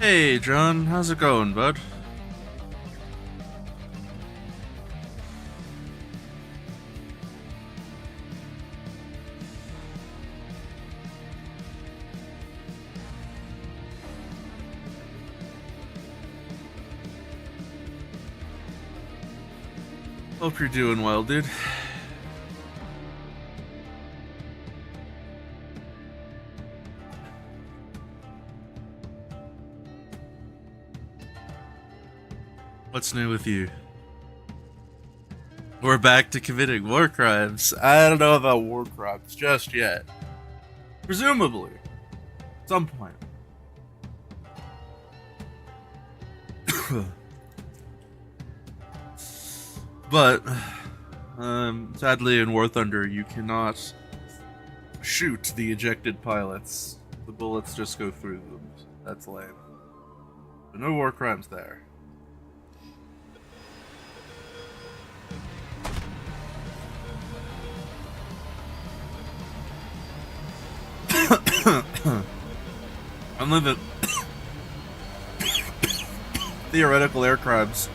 Hey, John, how's it going, bud? Hope you're doing well, dude. What's new with you? We're back to committing war crimes. I don't know about war crimes just yet. Presumably. At some point. But, sadly in War Thunder, you cannot shoot the ejected pilots. The bullets just go through them. That's lame. But no war crimes there. Unlimited theoretical air crimes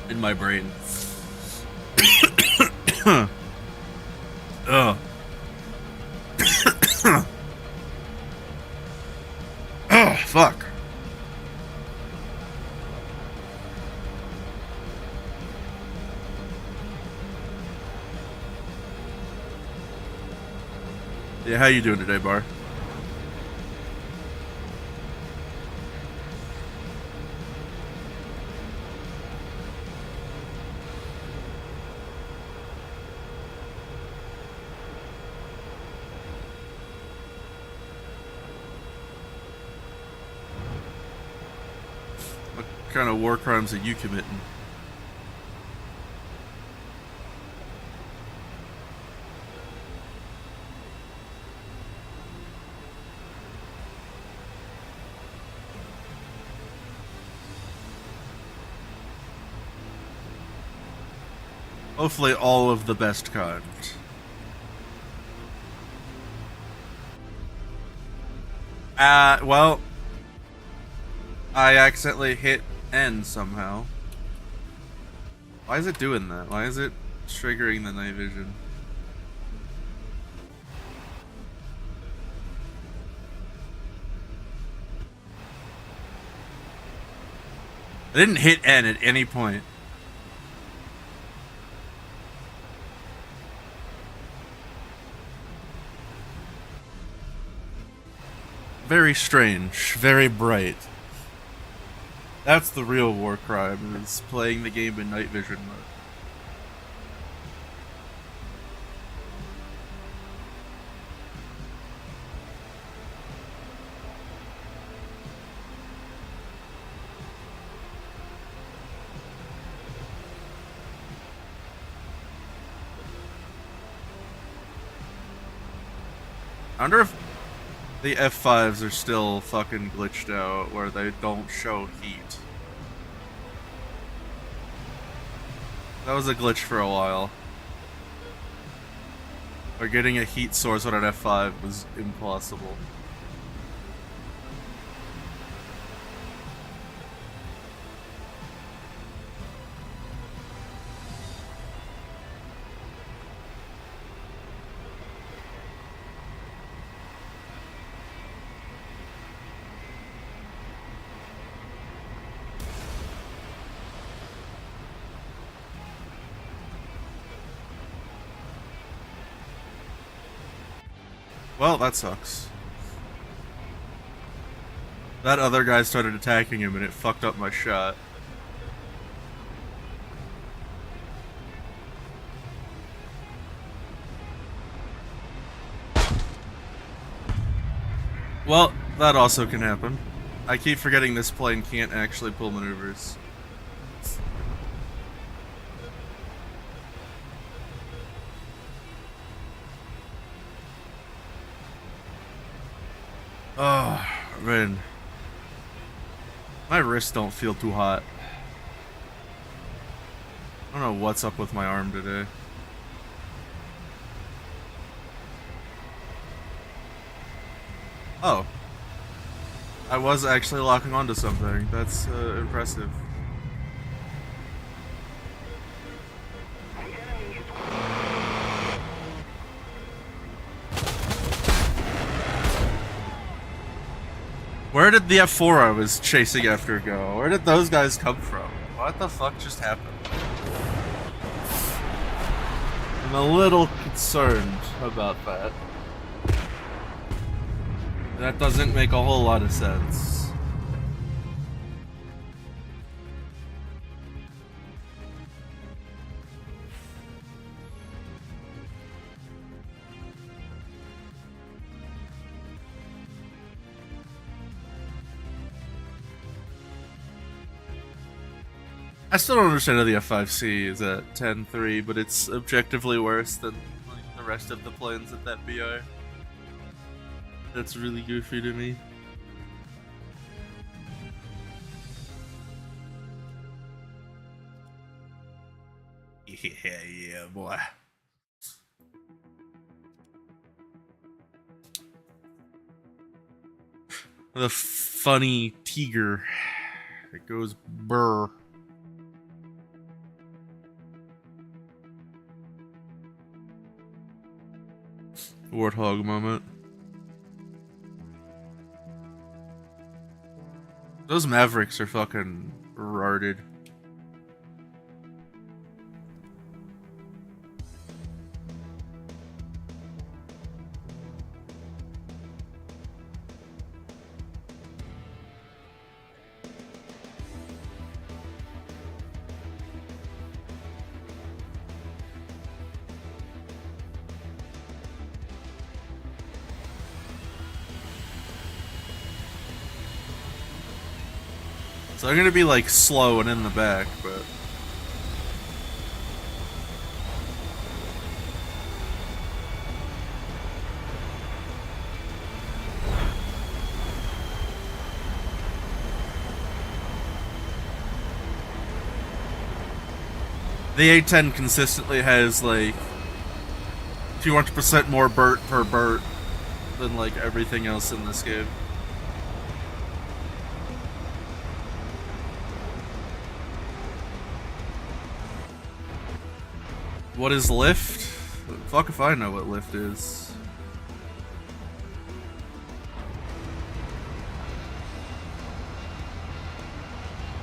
in my brain. Ugh. Oh, fuck. Yeah, how you doing today, Bar? What kind of war crimes are you committing? Hopefully all of the best kind. Well, I accidentally hit N somehow. Why is it doing that? Why is it triggering the night vision? I didn't hit N at any point. Very strange, very bright. That's the real war crime, is playing the game in night vision mode. I wonder if the F5s are still fucking glitched out where they don't show heat. That was a glitch for a while. Or getting a heat source on an F5 was impossible. Well, that sucks. That other guy started attacking him and it fucked up my shot. Well, that also can happen. I keep forgetting this plane can't actually pull maneuvers. Oh, man. My wrists don't feel too hot. I don't know what's up with my arm today. Oh. I was actually locking onto something. That's impressive. Where did the F4 I was chasing after go? Where did those guys come from? What the fuck just happened? I'm a little concerned about that. That doesn't make a whole lot of sense. I still don't understand how the F5C is at 10.3, but it's objectively worse than like, the rest of the planes at that BR. That's really goofy to me. Yeah, boy. The funny tiger. It goes burr. Warthog moment. Those Mavericks are fucking retarded. So they're gonna be like slow and in the back, but the A10 consistently has like 200% more BERT per BERT than like everything else in this game. What is lift? Fuck if I know what lift is.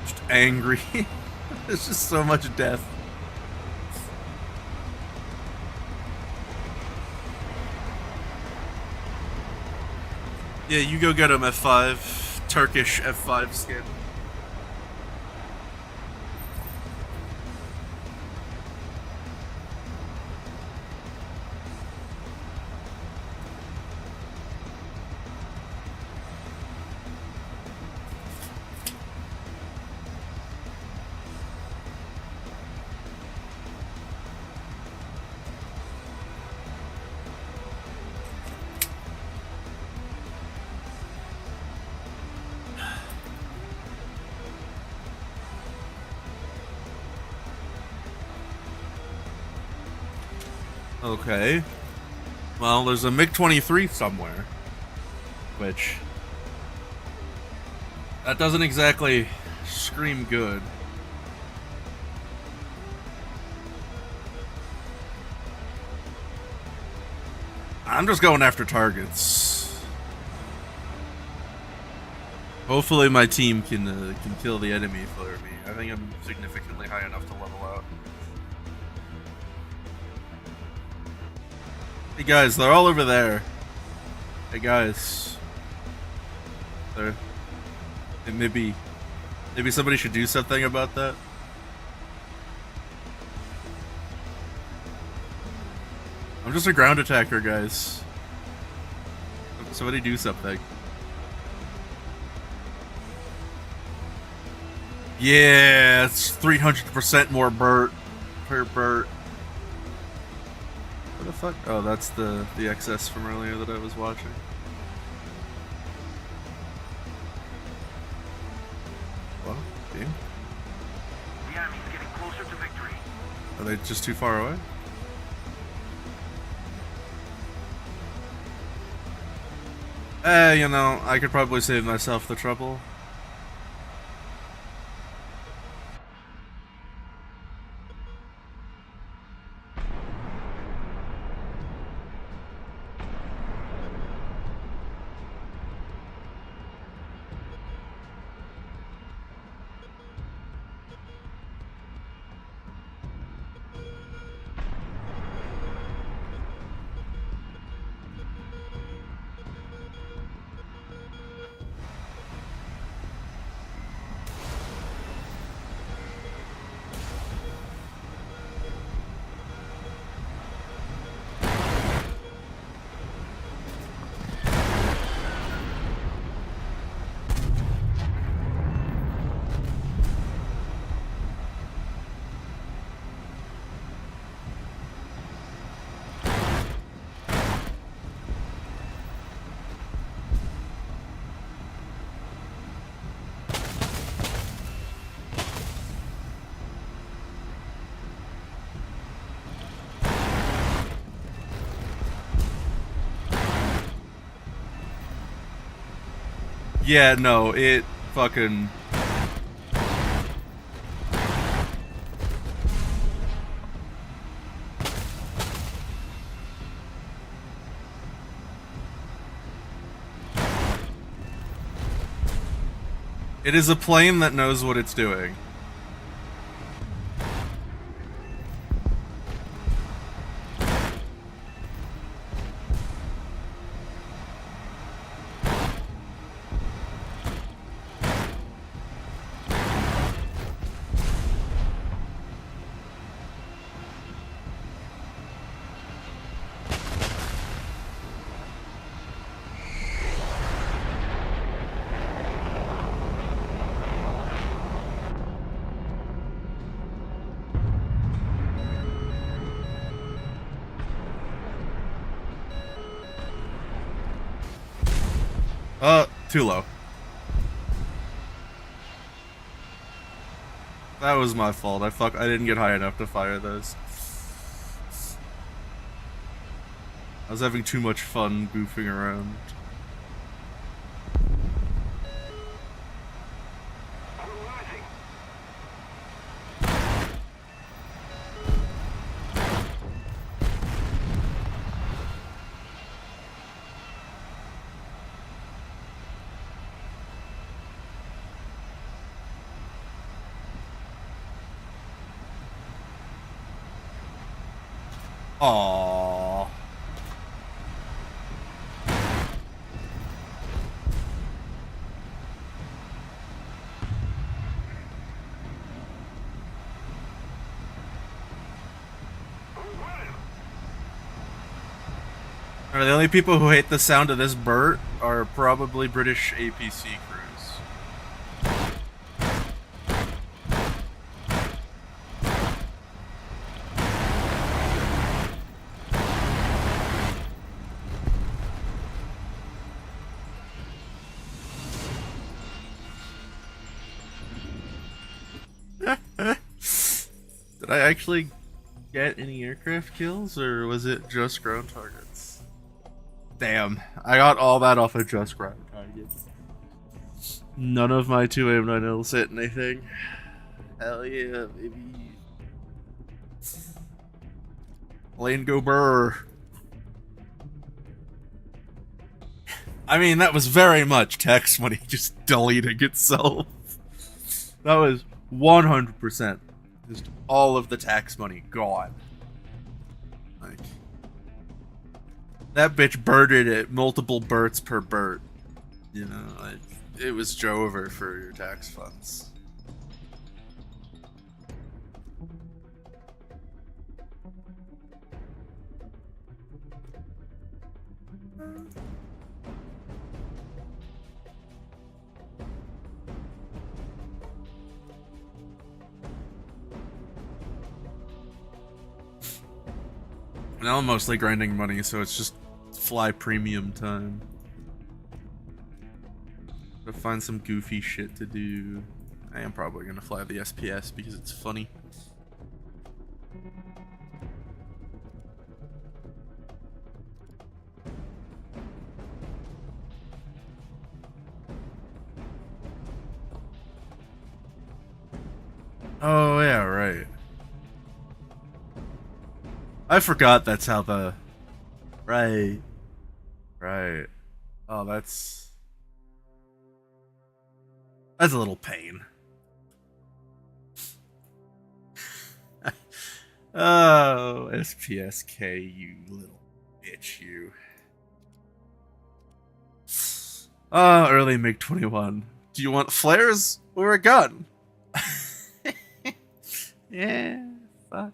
Just angry. There's just so much death. Yeah, you go get him F5. Turkish F5 skin. Okay. Well, there's a MiG-23 somewhere. Which... that doesn't exactly scream good. I'm just going after targets. Hopefully my team can kill the enemy for me. I think I'm significantly high enough to level out. Hey guys, they're all over there. Hey guys. They're... maybe somebody should do something about that. I'm just a ground attacker, guys. Somebody do something. Yeah, it's 300% more BERT per BERT. What the fuck? Oh, that's the XS from earlier that I was watching. Well, game. The enemy's getting closer to victory. Are they just too far away? You know, I could probably save myself the trouble. Yeah, no, it fucking... It is a plane that knows what it's doing. Too low. That was my fault. I didn't get high enough to fire those. I was having too much fun goofing around. Aww. The only people who hate the sound of this Burt are probably British APC crews. Did I actually get any aircraft kills, or was it just ground targets? Damn, I got all that off of just ground targets. None of my 2 AIM-9Ls hit anything. Hell yeah, baby. Lane go burr. I mean, that was very much tax money just deleting itself. That was 100% just all of the tax money gone. Like, that bitch birded it multiple birds per bird. You know, like, it was Jover for your tax funds. Now I'm mostly grinding money, so it's just fly premium time. To find some goofy shit to do. I am probably gonna fly the SPS because it's funny. Oh, yeah, right. I forgot that's how the... Right. Right. Oh, that's... That's a little pain. Oh, SPSK, you little bitch, you. Early MiG-21. Do you want flares or a gun? Yeah, fuck.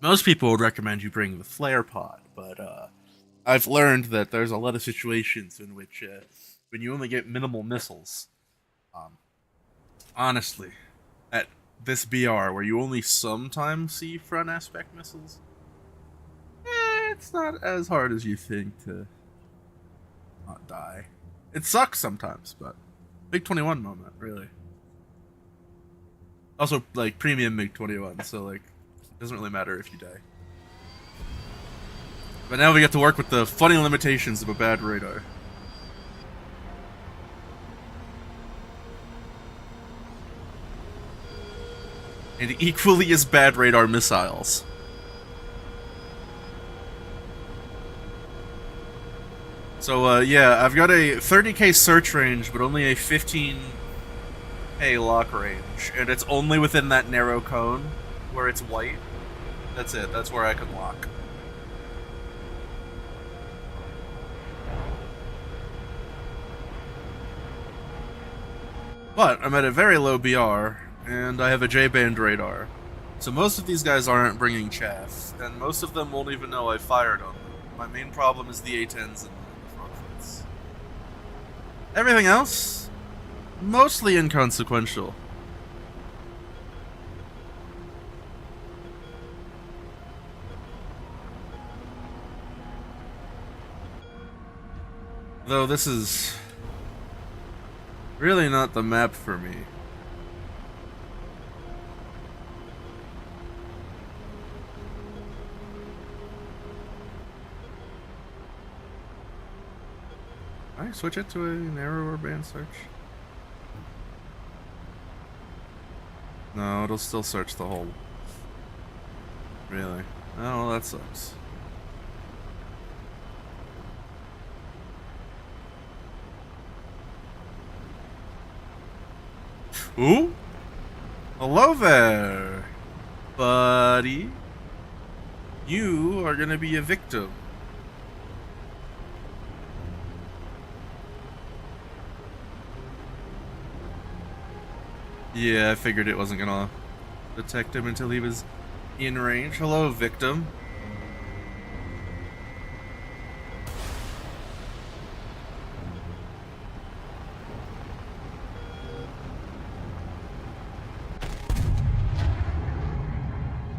Most people would recommend you bring the flare pod, but I've learned that there's a lot of situations in which when you only get minimal missiles, um, honestly, at this BR where you only sometimes see front aspect missiles, it's not as hard as you think to not die. It sucks sometimes, but MiG-21 moment, really. Also, like, premium MiG-21, so, like, it doesn't really matter if you die. But now we get to work with the funny limitations of a bad radar. And equally as bad radar missiles. So, yeah, I've got a 30k search range, but only a 15k lock range. And it's only within that narrow cone where it's white. That's it. That's where I can lock. But I'm at a very low BR, and I have a J-band radar. So most of these guys aren't bringing chaff, and most of them won't even know I fired on them. My main problem is the A-10s and the front flights. Everything else, mostly inconsequential. Though this is really not the map for me. Can I switch it to a narrower band search? No, it'll still search the whole. Really? Oh, well, that sucks. Ooh? Hello there, buddy. You are gonna be a victim. Yeah, I figured it wasn't gonna detect him until he was in range. Hello, victim.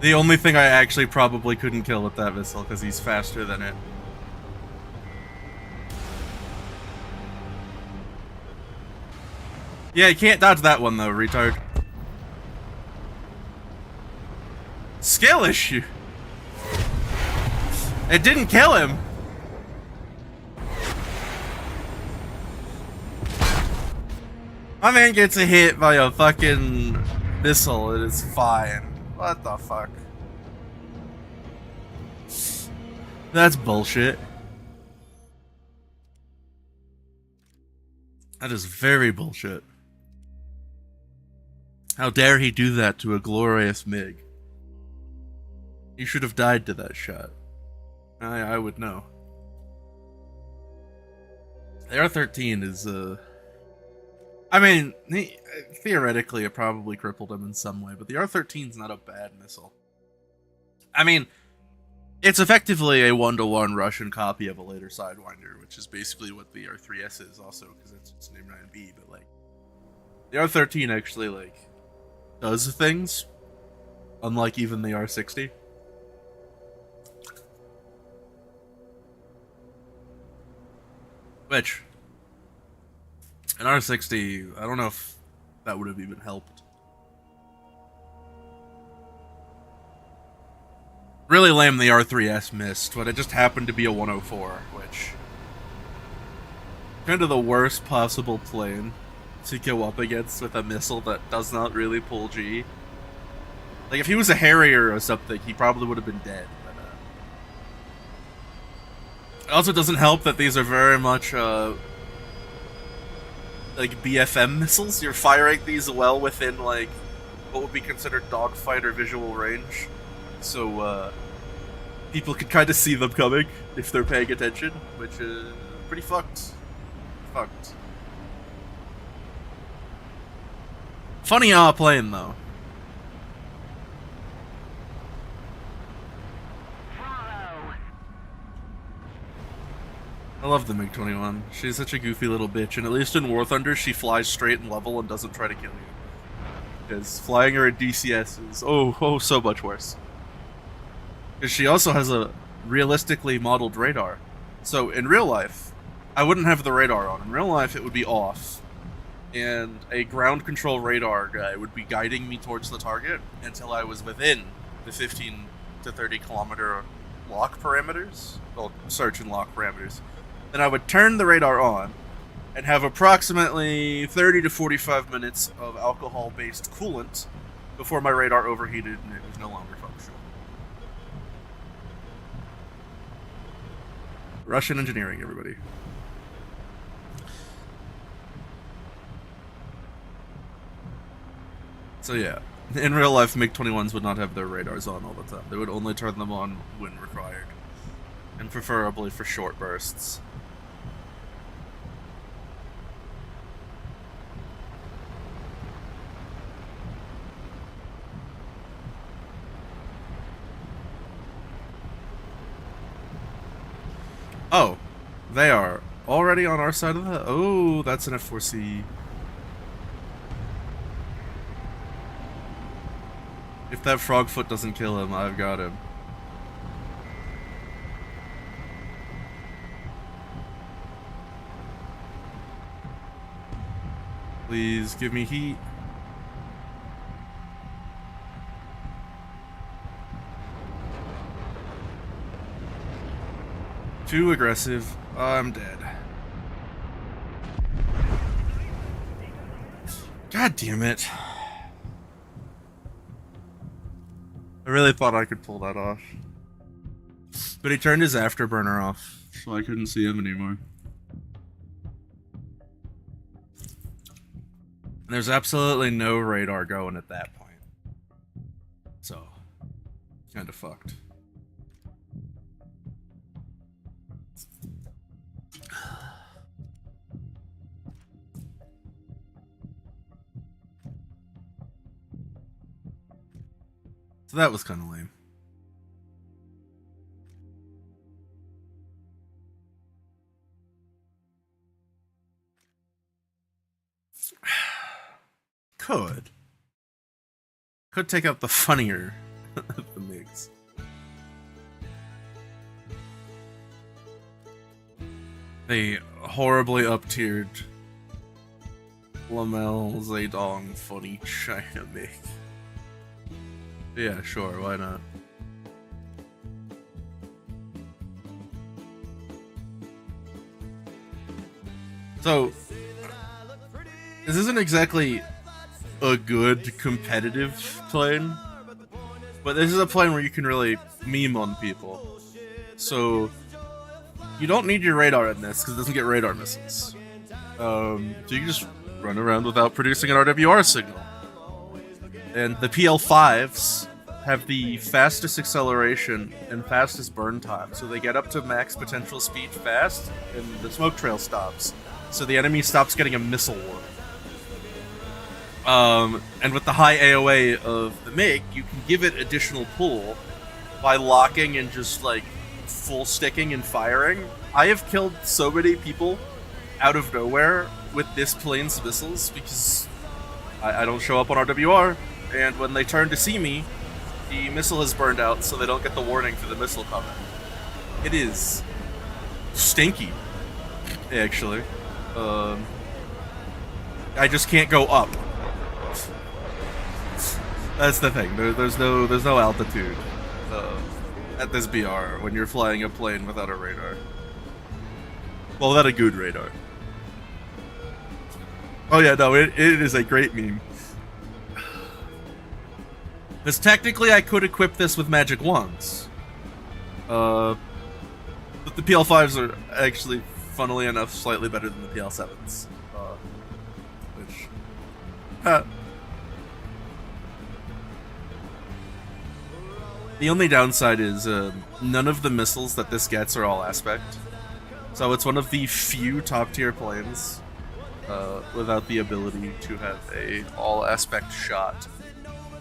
The only thing I actually probably couldn't kill with that missile, because he's faster than it. Yeah, you can't dodge that one though, retard. Skill issue. It didn't kill him. My man gets a hit by a fucking missile and it's fine. What the fuck? That's bullshit. That is very bullshit. How dare he do that to a glorious MiG? He should have died to that shot. I would know. The R-13 is, I mean, theoretically it probably crippled him in some way, but the R-13's not a bad missile. I mean, it's effectively a 1-to-1 Russian copy of a later Sidewinder, which is basically what the R-3S is also, because it's named 9B, but, like, the R-13 actually, like, does things, unlike even the R-60. Which, an R-60, I don't know if that would have even helped. Really lame the R-3S missed, but it just happened to be a 104, which kind of the worst possible plane to go up against with a missile that does not really pull G. Like, if he was a Harrier or something, he probably would have been dead. But, it also doesn't help that these are very much, like, BFM missiles. You're firing these well within, like, what would be considered dogfight or visual range. So, people can kind of see them coming if they're paying attention, which is pretty fucked. Funny plane though. I love the MiG-21. She's such a goofy little bitch, and at least in War Thunder, she flies straight and level and doesn't try to kill you. Because flying her in DCS is so much worse. Because she also has a realistically modeled radar. So in real life, I wouldn't have the radar on. In real life, it would be off. And a ground control radar guy would be guiding me towards the target until I was within the 15 to 30 kilometer lock parameters. Well, search and lock parameters. Then I would turn the radar on and have approximately 30 to 45 minutes of alcohol-based coolant before my radar overheated and it was no longer functional. Russian engineering, everybody. So yeah, in real life, MiG-21s would not have their radars on all the time. They would only turn them on when required, and preferably for short bursts. Oh, they are already on our side of the... Oh, that's an F4C. If that frogfoot doesn't kill him, I've got him. Please give me heat. Too aggressive. I'm dead. God damn it. I really thought I could pull that off. But he turned his afterburner off, so I couldn't see him anymore. And there's absolutely no radar going at that point. So, kinda fucked. So that was kind of lame. Could take out the funnier of the MiGs. The horribly up-tiered Lamel Zedong funny China MiG. Yeah, sure, why not? So, this isn't exactly a good competitive plane, but this is a plane where you can really meme on people. So, you don't need your radar in this because it doesn't get radar missiles. So you can just run around without producing an RWR signal. And the PL5s have the fastest acceleration and fastest burn time, so they get up to max potential speed fast, and the smoke trail stops, so the enemy stops getting a missile warning. And with the high AOA of the MiG, you can give it additional pull by locking and just, like, full sticking and firing. I have killed so many people out of nowhere with this plane's missiles because I don't show up on RWR, and when they turn to see me, the missile has burned out, so they don't get the warning for the missile coming. It is stinky, actually. I just can't go up. That's the thing. There's no altitude at this BR when you're flying a plane without a radar. Well, without a good radar. Oh yeah, no, it is a great meme. Because technically I could equip this with magic wands. But the PL5s are actually, funnily enough, slightly better than the PL7s. Which... The only downside is none of the missiles that this gets are all aspect. So it's one of the few top tier planes without the ability to have a all aspect shot.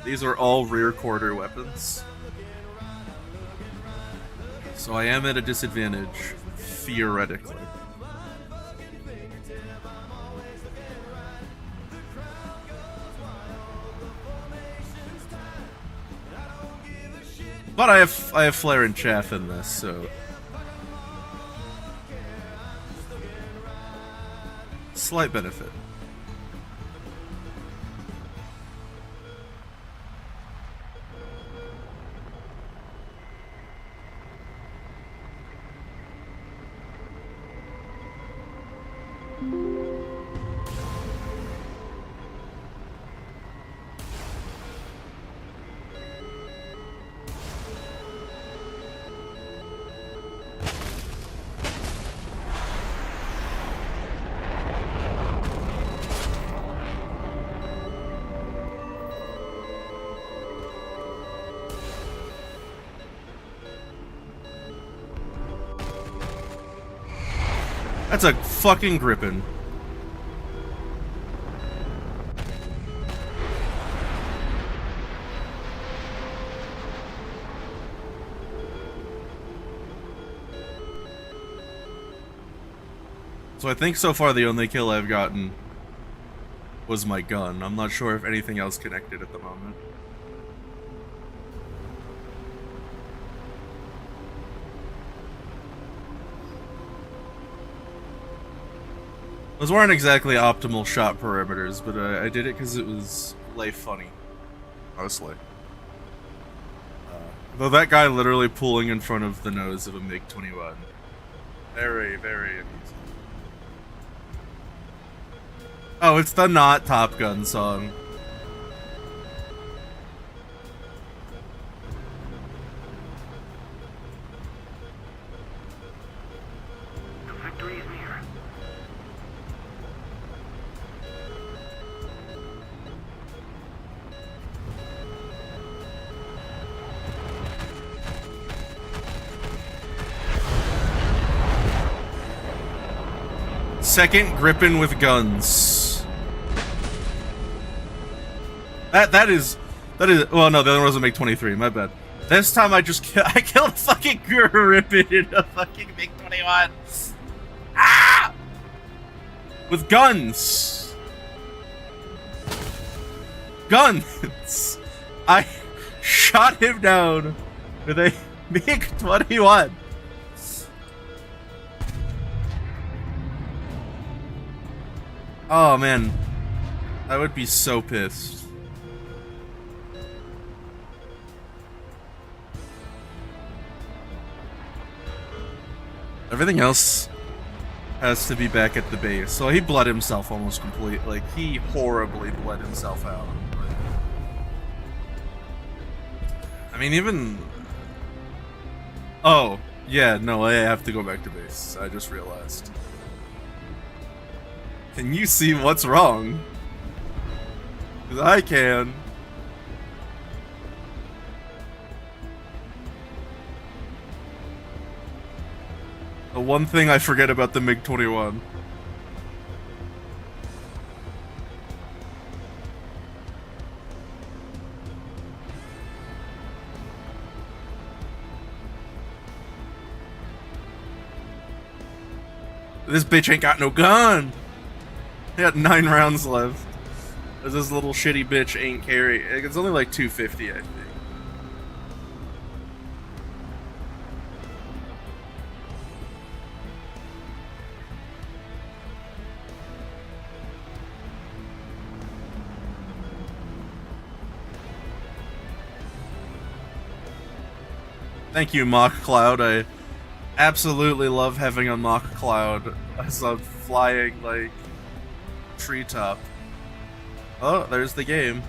These are all rear quarter weapons. So I am at a disadvantage, theoretically. But I have flare and chaff in this, so slight benefit. That's a fucking grippin'. So I think so far the only kill I've gotten was my gun. I'm not sure if anything else connected at the moment. Those weren't exactly optimal shot parameters, but I did it because it was life funny, mostly. Though that guy literally pulling in front of the nose of a MiG-21. Very, very amusing. Oh, it's the not Top Gun song. The victory is near. Second grippin' with guns. That is well no, the other one was a MiG-23, my bad. This time I just I killed a fucking grippin' in a fucking MiG-21. Ah! With guns. Guns. I shot him down with a MiG-21. Oh man, I would be so pissed. Everything else has to be back at the base. So he bled himself almost complete. Like, he horribly bled himself out. I mean, even... Oh, yeah, no, I have to go back to base. I just realized. Can you see what's wrong? Because I can. The one thing I forget about the MiG-21. This bitch ain't got no gun! He had 9 rounds left. This little shitty bitch ain't carry. It's only like 250, I think. Thank you, Mock Cloud. I absolutely love having a Mock Cloud as I'm flying, like, treetop. Oh, there's the game.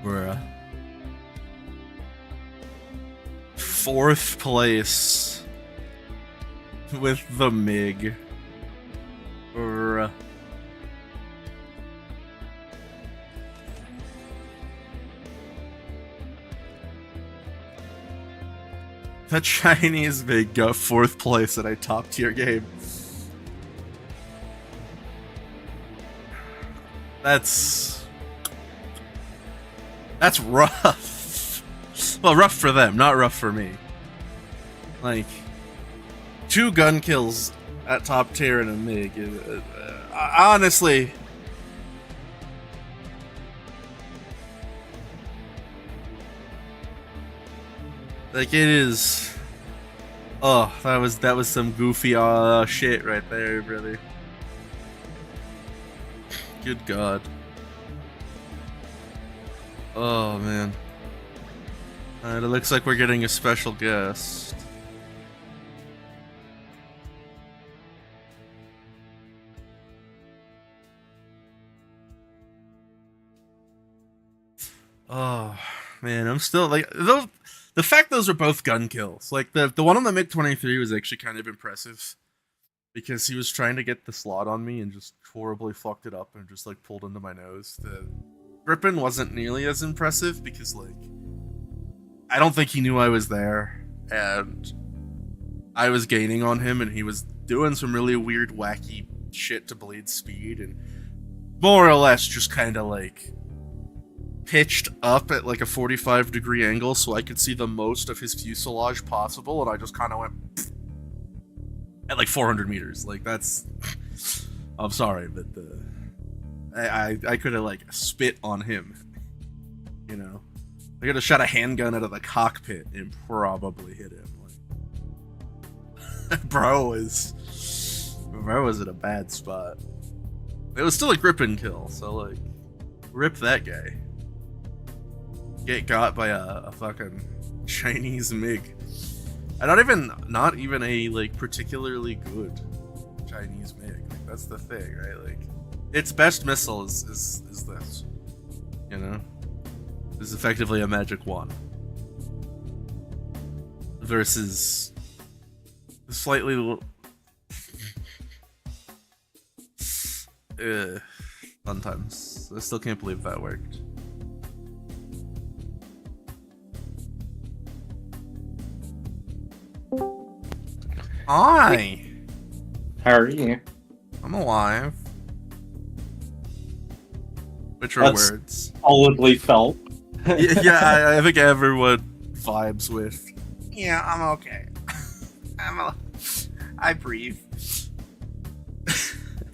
Bruh. 4th place with the MiG. Bruh. The Chinese MiG got 4th place in a top tier game. That's rough. Well, rough for them, not rough for me. Like, 2 gun kills at top tier in a MiG. Honestly, like, it is. Oh, that was some goofy shit right there, brother. Good God. Oh man. Alright, it looks like we're getting a special guest. Oh man, I'm still like those. The fact those are both gun kills, like the one on the MiG-23 was actually kind of impressive because he was trying to get the slot on me and just horribly fucked it up and just like pulled into my nose. The Grippin wasn't nearly as impressive because like I don't think he knew I was there and I was gaining on him and he was doing some really weird wacky shit to bleed speed and more or less just kind of like pitched up at like a 45-degree angle so I could see the most of his fuselage possible, and I just kind of went at like 400 meters. Like that's, I'm sorry, but I could have like spit on him, you know. I could have shot a handgun out of the cockpit and probably hit him. Like, bro was in a bad spot. It was still a Grippin kill, so like, rip that guy. Get got by a fucking Chinese MiG. And not even a like particularly good Chinese MiG. Like, that's the thing, right? Like, its best missile is this. You know? Is effectively a magic wand. Versus slightly sometimes. I still can't believe that worked. Hi! How are you? I'm alive. Which are words. Solidly felt. Yeah, I think everyone vibes with. Yeah, I'm okay. I breathe.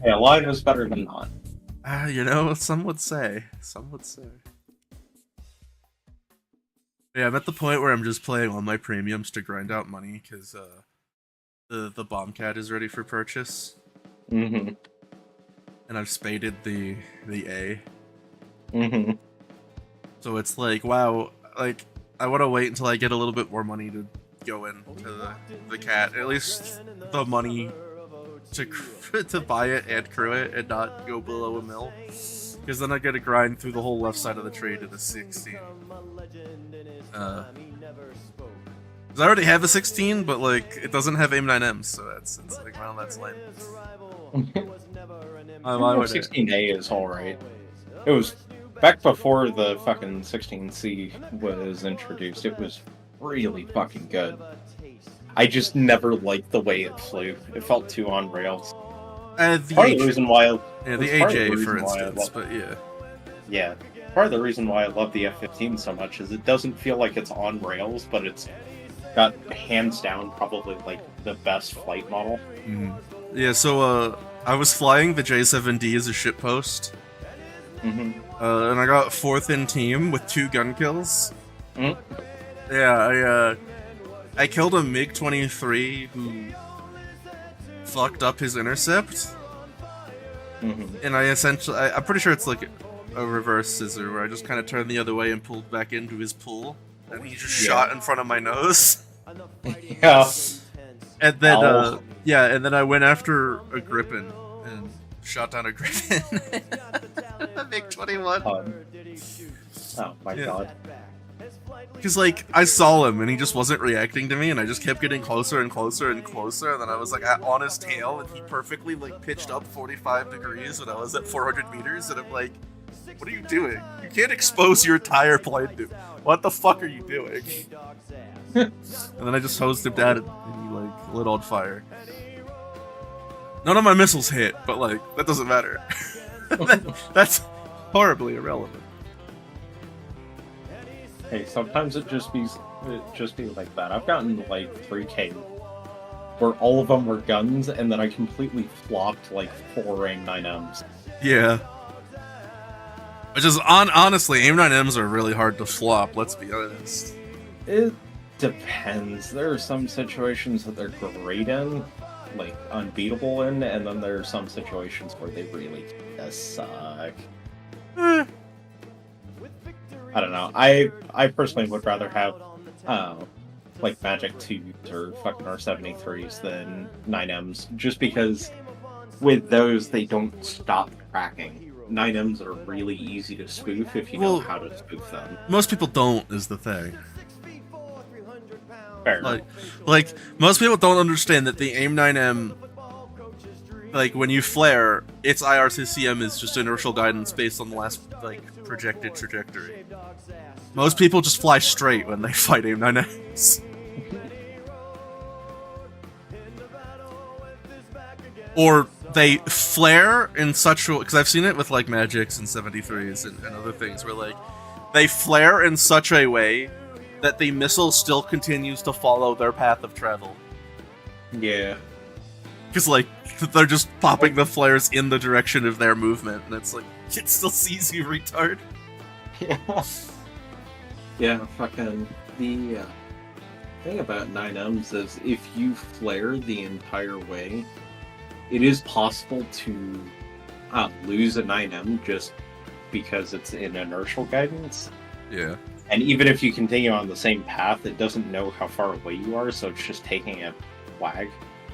Yeah, alive is better than not. You know, some would say. Yeah, I'm at the point where I'm just playing all my premiums to grind out money because the Bombcat is ready for purchase. Mm-hmm. And I've spaded the A. Mm-hmm. So it's like, wow, like, I want to wait until I get a little bit more money to go into the cat. At least the money to buy it and crew it and not go below a mil. Because then I gotta grind through the whole left side of the tray to the 16. Because I already have a 16, but like, it doesn't have AIM-9Ms, so it's like, well, that's lame. 16A is alright. It was back before the fucking 16C was introduced. It was really fucking good. I just never liked the way it flew. It felt too on rails. The part of the reason why the AJ, for instance, but yeah. Yeah. Part of the reason why I love the F-15 so much is it doesn't feel like it's on rails, but it's got hands down probably like the best flight model. Yeah, so I was flying the J7D as a shippost, Mm-hmm. and I got 4th in team with 2 gun kills. Mm-hmm. Yeah, I killed a MiG-23 who fucked up his intercept, and I'm pretty sure it's like a reverse scissor where I just kind of turned the other way and pulled back into his pool, and he just shot in front of my nose. Yeah. And then, and then I went after a Griffin and shot down a Griffin. A MiG-21. Oh my god. Because, like, I saw him and he just wasn't reacting to me, and I just kept getting closer and closer and closer, and then I was, like, on his tail, and he perfectly, like, pitched up 45 degrees when I was at 400 meters, and I'm like, what are you doing? You can't expose your entire plane to. What the fuck are you doing? And then I just hosed him down and he, like, lit on fire. None of my missiles hit, but, like, that doesn't matter. That's horribly irrelevant. Hey, sometimes it just be like that. I've gotten like 3K where all of them were guns, and then I completely flopped like 4 AIM-9Ms. Yeah. Which is honestly, AIM-9Ms are really hard to flop. Let's be honest. It depends. There are some situations that they're great in, like unbeatable in, and then there are some situations where they really just suck. I don't know. I personally would rather have like Magic 2s or fucking R73s than 9Ms, just because with those they don't stop tracking. 9Ms are really easy to spoof if you know how to spoof them. Most people don't, is the thing. Fair. Like most people don't understand that the AIM-9M, like when you flare, its IRCCM is just inertial guidance based on the last like projected trajectory. Most people just fly straight when they fight AIM-9Ms. Or they flare in such a, because I've seen it with like Magics and 73s and other things where like they flare in such a way that the missile still continues to follow their path of travel. Yeah. Because like they're just popping the flares in the direction of their movement, and it's like it still sees you, retard. Yeah. Yeah, fucking the thing about 9Ms is if you flare the entire way, it is possible to lose a 9M just because it's in inertial guidance. Yeah. And even if you continue on the same path, it doesn't know how far away you are, so it's just taking a flag.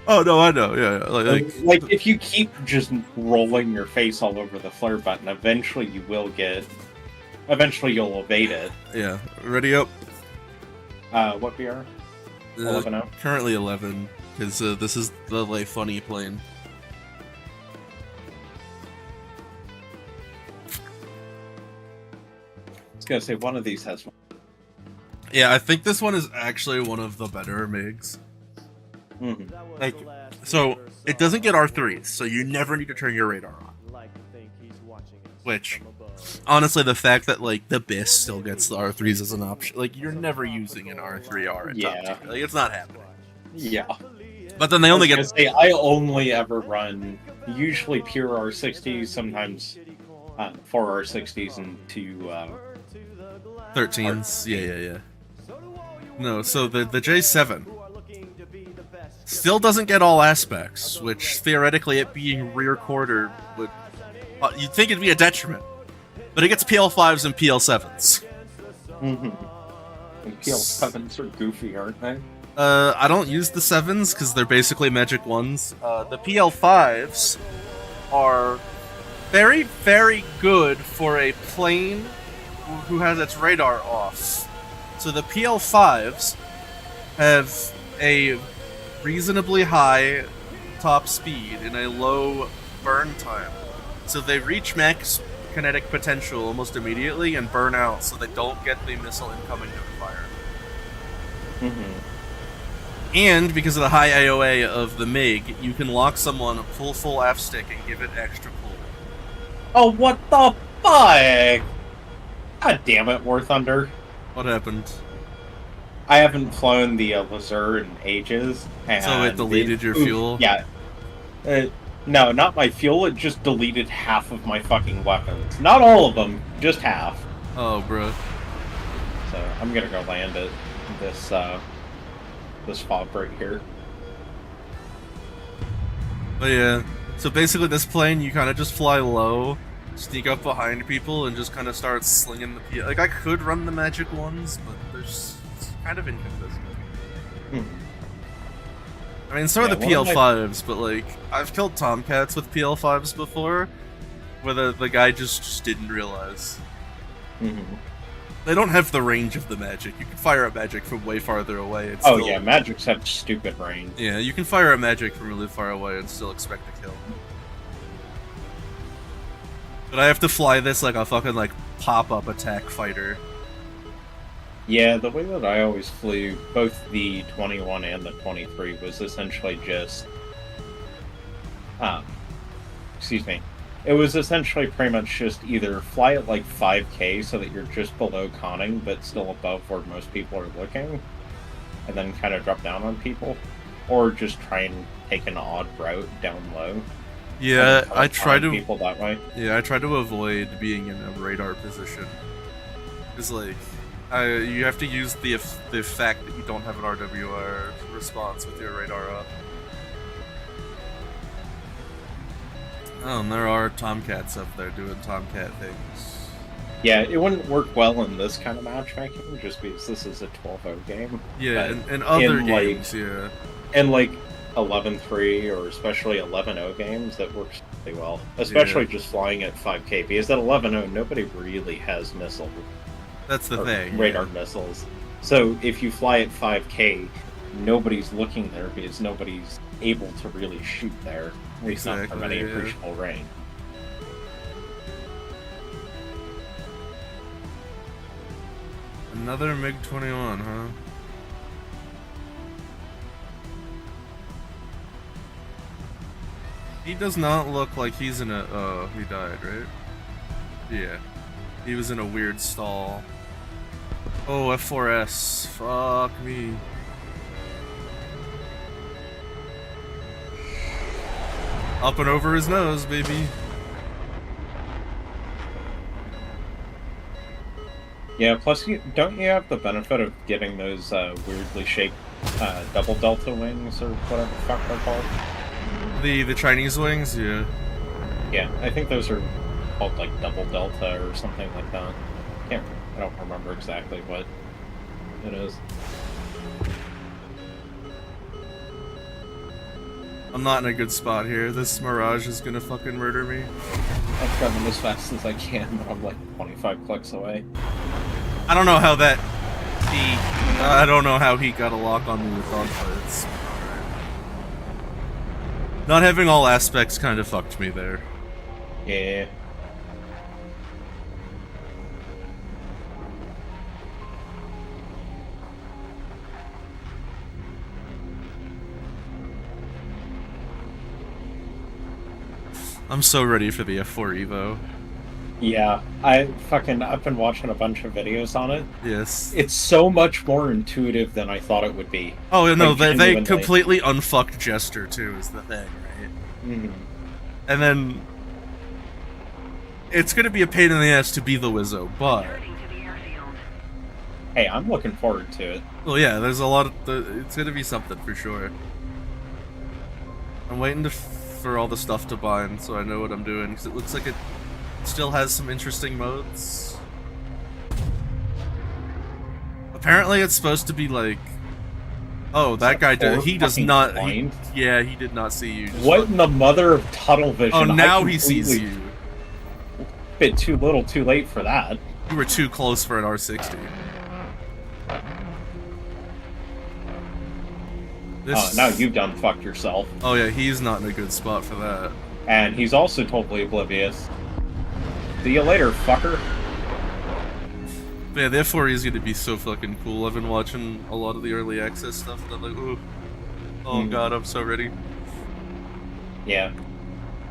Oh no, I know. Yeah, like if you keep just rolling your face all over the flare button, eventually you'll evade it. Yeah. Ready up. What BR? 11 out. Currently 11, because this is the like funny plane. I was gonna say one of these has one. Yeah, I think this one is actually one of the better MiGs. Mm-hmm. Like, so it doesn't get R3s, so you never need to turn your radar on. Which, honestly, the fact that like the BIS still gets the R3s as an option, like you're never using an R3R at top tier. Like it's not happening. Yeah. But then they only get. I only ever run usually pure R60s, sometimes 4 R60s and 2 13s. Yeah. No, so the J7 still doesn't get all aspects, which theoretically it being rear quarter would you'd think it'd be a detriment, but it gets PL5s and PL7s. Mm-hmm. And PL7s are goofy, aren't they? I don't use the 7s because they're basically magic 1s. The PL5s are very, very good for a plane who has its radar off. So the PL5s have a reasonably high top speed and a low burn time. So they reach max kinetic potential almost immediately and burn out, so they don't get the missile incoming fire. Mm-hmm. And because of the high AOA of the MiG, you can lock someone full aft stick and give it extra pull. Oh, what the fuck? God damn it, War Thunder. What happened? I haven't flown the Lazur in ages, and So it deleted your fuel? Yeah. No, not my fuel. It just deleted half of my fucking weapons. Not all of them, just half. Oh, bro. So I'm gonna go land at this fob right here. But yeah, so basically this plane, you kind of just fly low, sneak up behind people, and just kind of start slinging the PL. Like, I could run the magic ones, but it's kind of inconsistent. I mean, so are the PL5s, but like, I've killed Tomcats with PL5s before, where the guy just didn't realize. They don't have the range of the magic. You can fire a magic from way farther away. And still... yeah, magics have stupid range. Yeah, you can fire a magic from really far away and still expect to kill. But I have to fly this like a fucking, like, pop-up attack fighter. Yeah, the way that I always flew, both the 21 and the 23, was essentially just... excuse me. It was essentially pretty much just either fly at like 5k so that you're just below conning, but still above where most people are looking, and then kind of drop down on people, or just try and take an odd route down low. Yeah, I try to people that way. Yeah, I try to avoid being in a radar position. It's like you have to use the fact that you don't have an RWR response with your radar up. Oh, and there are Tomcats up there doing Tomcat things. Yeah, it wouldn't work well in this kind of matchmaking, just because this is a 12-0 game. Yeah, and other games, like, yeah. And like 11-3 or especially 11-0 games, that works really well. Especially just flying at 5k, because at 11-0, nobody really has missiles. That's the thing. Radar missiles. So if you fly at 5k, nobody's looking there because nobody's able to really shoot there. At least not from any appreciable range. Another MiG-21, huh? He does not look like he's in a... Oh, he died, right? Yeah. He was in a weird stall. Oh, F4S. Fuck me. Up and over his nose, baby. Yeah, plus, don't you have the benefit of getting those weirdly shaped double delta wings, or whatever the fuck they're called? The Chinese wings, yeah. Yeah, I think those are called like double delta or something like that. I don't remember exactly what it is. I'm not in a good spot here. This Mirage is gonna fucking murder me. I'm coming as fast as I can, but I'm like 25 clicks away. I don't know how that... I don't know how he got a lock on me with dogfights. Not having all aspects kind of fucked me there. Yeah. I'm so ready for the F4 Evo. Yeah, I've been watching a bunch of videos on it. Yes. It's so much more intuitive than I thought it would be. Oh, no, like, they completely unfucked Jester, too, is the thing, right? Mm-hmm. And then... It's gonna be a pain in the ass to be the Wizzo, but... Hey, I'm looking forward to it. Well, yeah, there's a lot of... It's gonna be something, for sure. I'm waiting for all the stuff to bind, so I know what I'm doing, because it looks like it still has some interesting modes. Apparently it's supposed to be like... Oh, that guy did. He does not... yeah, he did not see you. What in the mother of tunnel vision? Oh, now he sees you. Bit too little, too late for that. You were too close for an R60. Oh, now you've done fucked yourself. Oh yeah, he's not in a good spot for that. And he's also totally oblivious. See you later, fucker. But yeah, the F4 is gonna be so fucking cool. I've been watching a lot of the early access stuff, and I'm like, ooh. Oh god, I'm so ready. Yeah.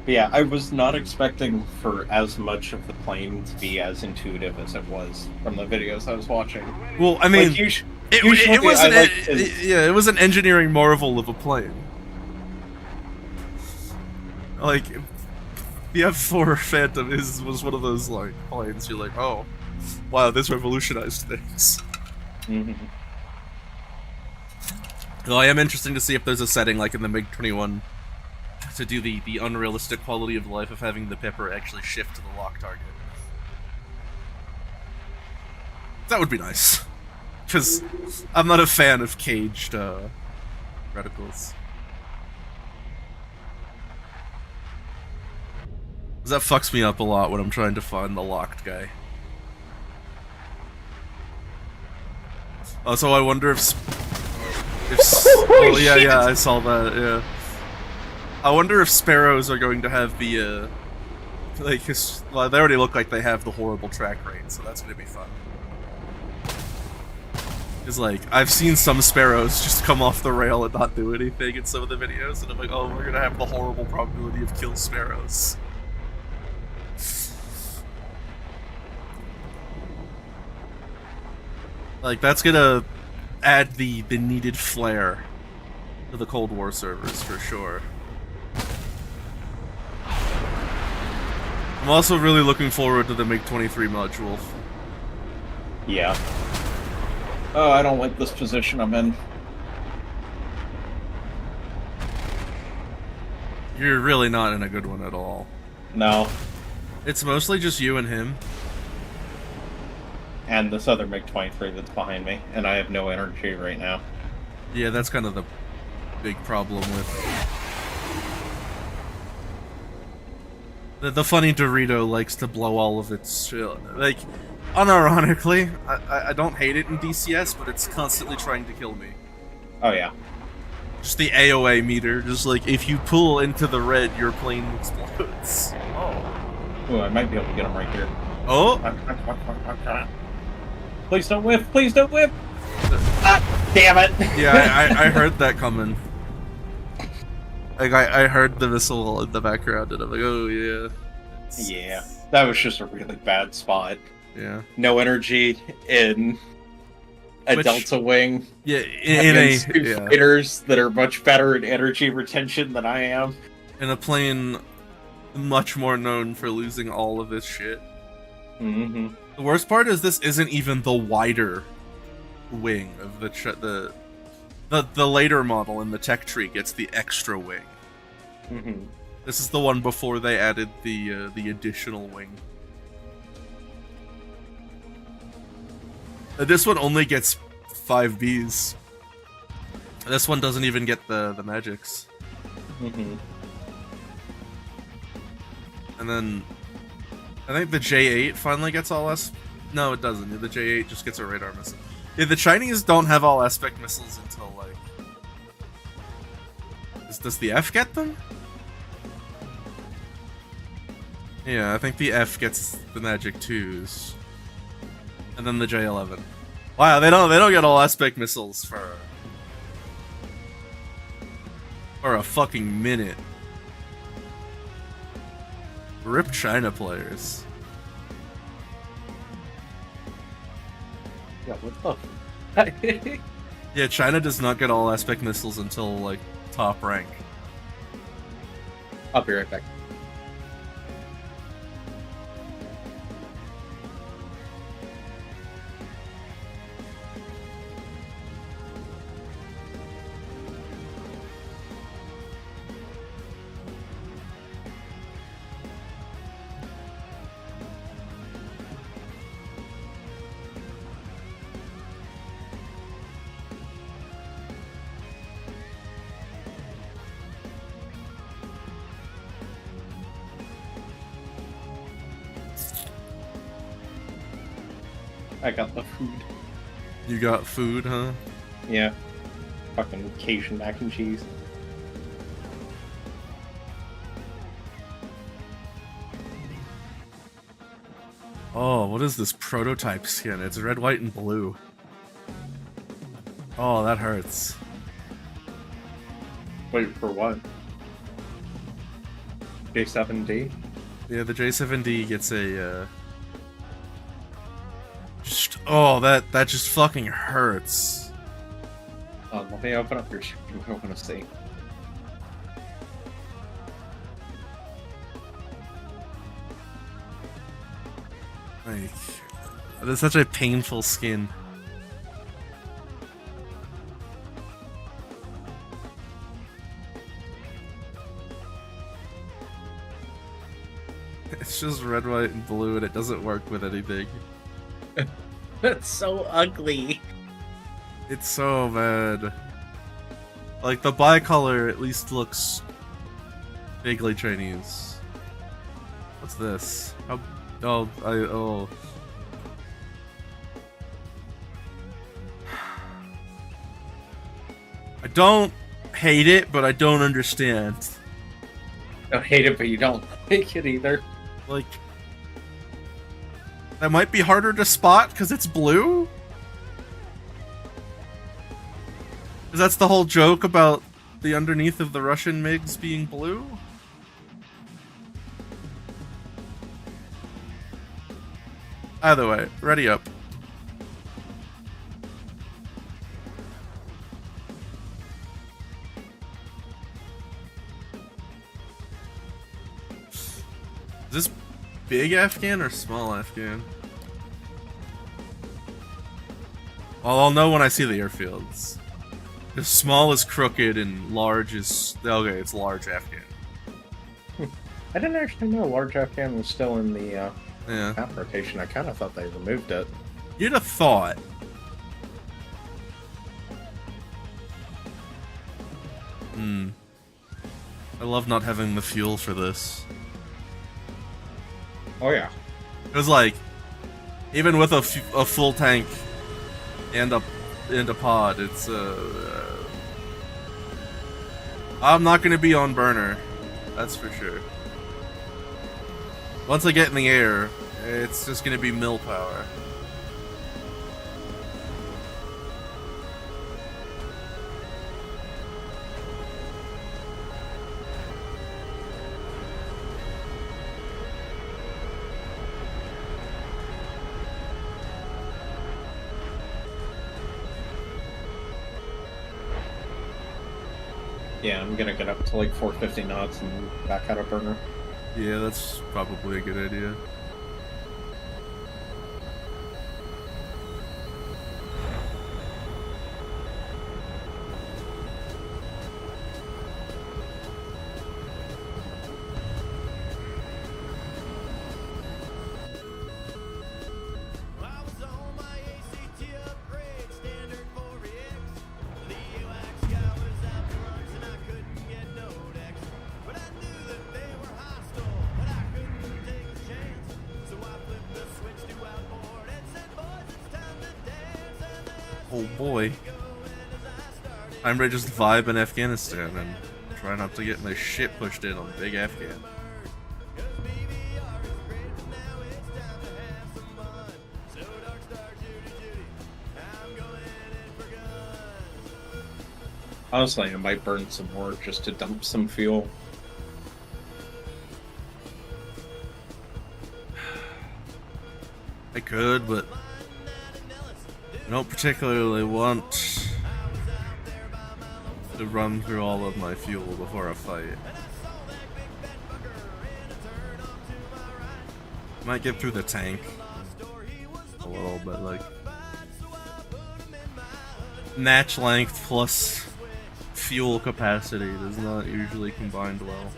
But yeah, I was not expecting for as much of the plane to be as intuitive as it was from the videos I was watching. Well, I mean... Like, Usually it was I an like yeah, it was an engineering marvel of a plane. Like the F4 Phantom was one of those like planes you're like, oh, wow, this revolutionized things. Mhm. Well, I am interested to see if there's a setting like in the MiG-21 to do the unrealistic quality of life of having the pepper actually shift to the lock target. That would be nice. Because I'm not a fan of caged reticles. That fucks me up a lot when I'm trying to find the locked guy. Also, I wonder if oh yeah, yeah, I saw that. Yeah, I wonder if sparrows are going to have the like well, they already look like they have the horrible track rate, so that's gonna be fun. Because like I've seen some sparrows just come off the rail and not do anything in some of the videos, and I'm like, oh, we're gonna have the horrible probability of kill sparrows. Like that's gonna add the needed flair to the Cold War servers for sure. I'm also really looking forward to the MiG-23 module. Yeah. Oh, I don't like this position I'm in. You're really not in a good one at all. No. It's mostly just you and him. And this other MiG-23 that's behind me, and I have no energy right now. Yeah, that's kind of the big problem with... The funny Dorito likes to blow all of its... like, unironically, I don't hate it in DCS, but it's constantly trying to kill me. Oh, yeah. Just the AOA meter, just like, if you pull into the red, your plane explodes. Oh. Ooh, I might be able to get him right here. Oh! Please don't whip! Please don't whip! Ah, damn it! Yeah, I heard that coming. Like, I heard the missile in the background, and I'm like, oh, yeah. Yeah, that was just a really bad spot. Yeah. No energy in a Delta Wing. Yeah, in against two fighters that are much better in energy retention than I am. In a plane much more known for losing all of its shit. Mm-hmm. The worst part is this isn't even the wider wing of the later model in the tech tree gets the extra wing. Mm-hmm. This is the one before they added the additional wing. This one only gets 5 Bs. This one doesn't even get the magics. Mm-hmm. And then I think the J8 finally gets all No, it doesn't. The J8 just gets a radar missile. Yeah, the Chinese don't have all aspect missiles until like. Does the F get them? Yeah, I think the F gets the magic 2s, and then the J11. Wow, they don't get all aspect missiles for a fucking minute. Rip China players. Yeah, what the? Yeah, China does not get all aspect missiles until like top rank. I'll be right back. I got the food. You got food, huh? Yeah. Fucking Cajun mac and cheese. Oh, what is this prototype skin? It's red, white, and blue. Oh, that hurts. Wait, for what? J7D? Yeah, the J7D gets a Just, oh, that just fucking hurts. Let me open up your stream. I want to see. Like, that's such a painful skin. It's just red, white, and blue, and it doesn't work with anything. That's so ugly. It's so bad. Like, the bicolor at least looks vaguely Chinese. What's this? Oh. I don't hate it, but I don't understand. I don't hate it, but you don't like it either. Like, that might be harder to spot because it's blue? Because that's the whole joke about the underneath of the Russian MiGs being blue? Either way, ready up. Is this big Afghan or small Afghan? Well, I'll know when I see the airfields. If small is crooked and large is... Okay, it's large Afghan. I didn't actually know large Afghan was still in the Yeah. map rotation. I kind of thought they removed it. You'd have thought. I love not having the fuel for this. Oh yeah. It was like, even with a full tank and a pod, it's I'm not gonna be on burner, that's for sure. Once I get in the air, it's just gonna be mill power. Yeah, I'm gonna get up to like 450 knots and back out of burner. Yeah, that's probably a good idea. Oh boy. I'm ready to just vibe in Afghanistan and try not to get my shit pushed in on Big Afghan. Honestly, I might burn some more just to dump some fuel. I could, but I don't particularly want to run through all of my fuel before a fight. Might get through the tank a little bit, like match length plus fuel capacity does not usually combine well.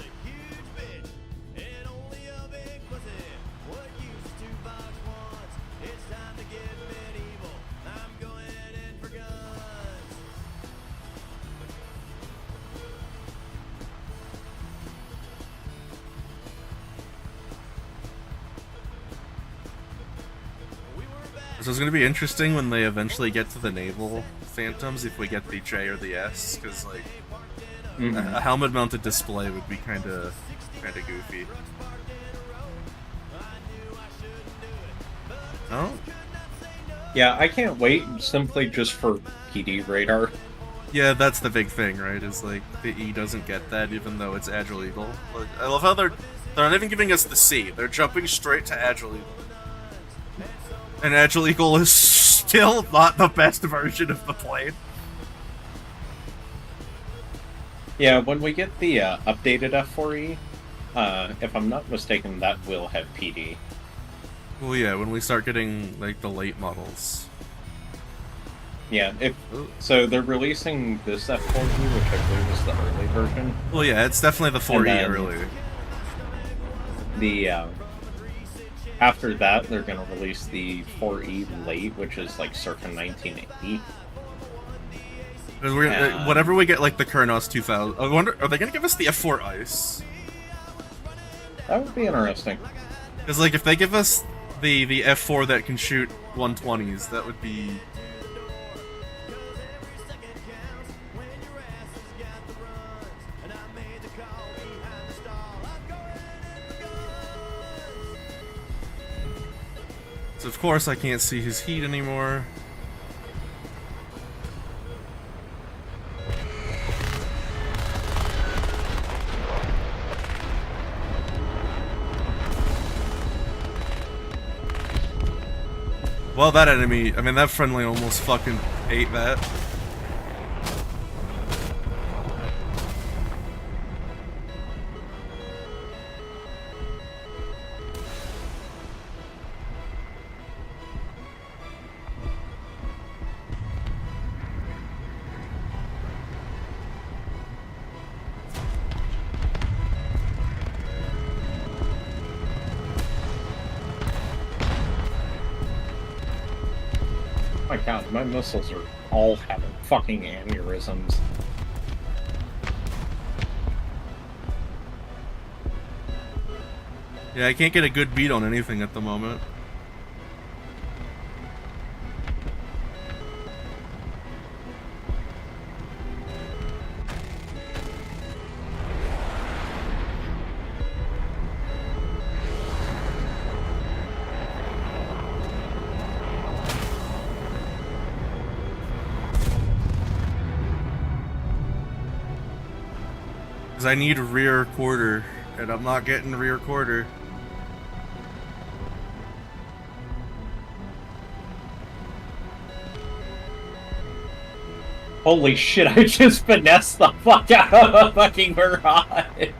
So it's gonna be interesting when they eventually get to the naval Phantoms if we get the J or the S, because like a helmet-mounted display would be kind of goofy. Oh, Yeah, I can't wait simply just for PD radar. yeah, that's the big thing, right? Is like the E doesn't get that, even though it's Agile Eagle. Like, I love how they're not even giving us the C; they're jumping straight to Agile Eagle. And Agile Eagle is still not the best version of the plane. Yeah, when we get the updated F4E, if I'm not mistaken, that will have PD. Well, yeah, when we start getting, like, the late models. Yeah, so they're releasing this F4E, which I believe is the early version. Well, yeah, it's definitely the 4E early. The, after that, they're going to release the 4E late, which is, like, circa 1980. Because whenever we get, like, the Kernos 2000... I wonder, are they going to give us the F4 Ice? That would be interesting. Because, like, if they give us the F4 that can shoot 120s, that would be... So, of course, I can't see his heat anymore. Well, that enemy, I mean, that friendly almost fucking ate that. My god, my missiles are all having fucking aneurysms. Yeah, I can't get a good beat on anything at the moment. Because I need rear quarter, and I'm not getting rear quarter. Holy shit, I just finessed the fuck out of a fucking mirage!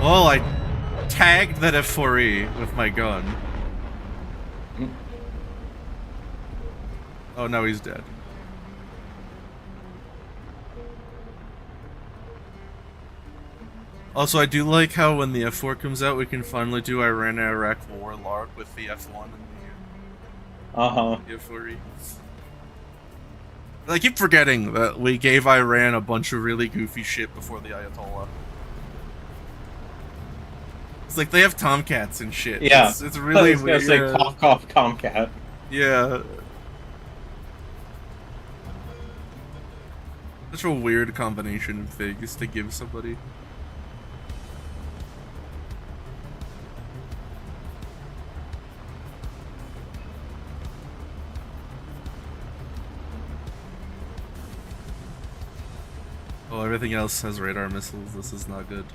Oh, I tagged that F4E with my gun. Oh, no, he's dead. Also, I do like how when the F4 comes out, we can finally do Iran-Iraq War LARP with the F1 and the F4E. I keep forgetting that we gave Iran a bunch of really goofy shit before the Ayatollah. It's like they have Tomcats and shit. Yeah, it's really weird. I was gonna say cough cough Tomcat. Yeah. Such a weird combination of things to give somebody. Oh, everything else has radar missiles. This is not good.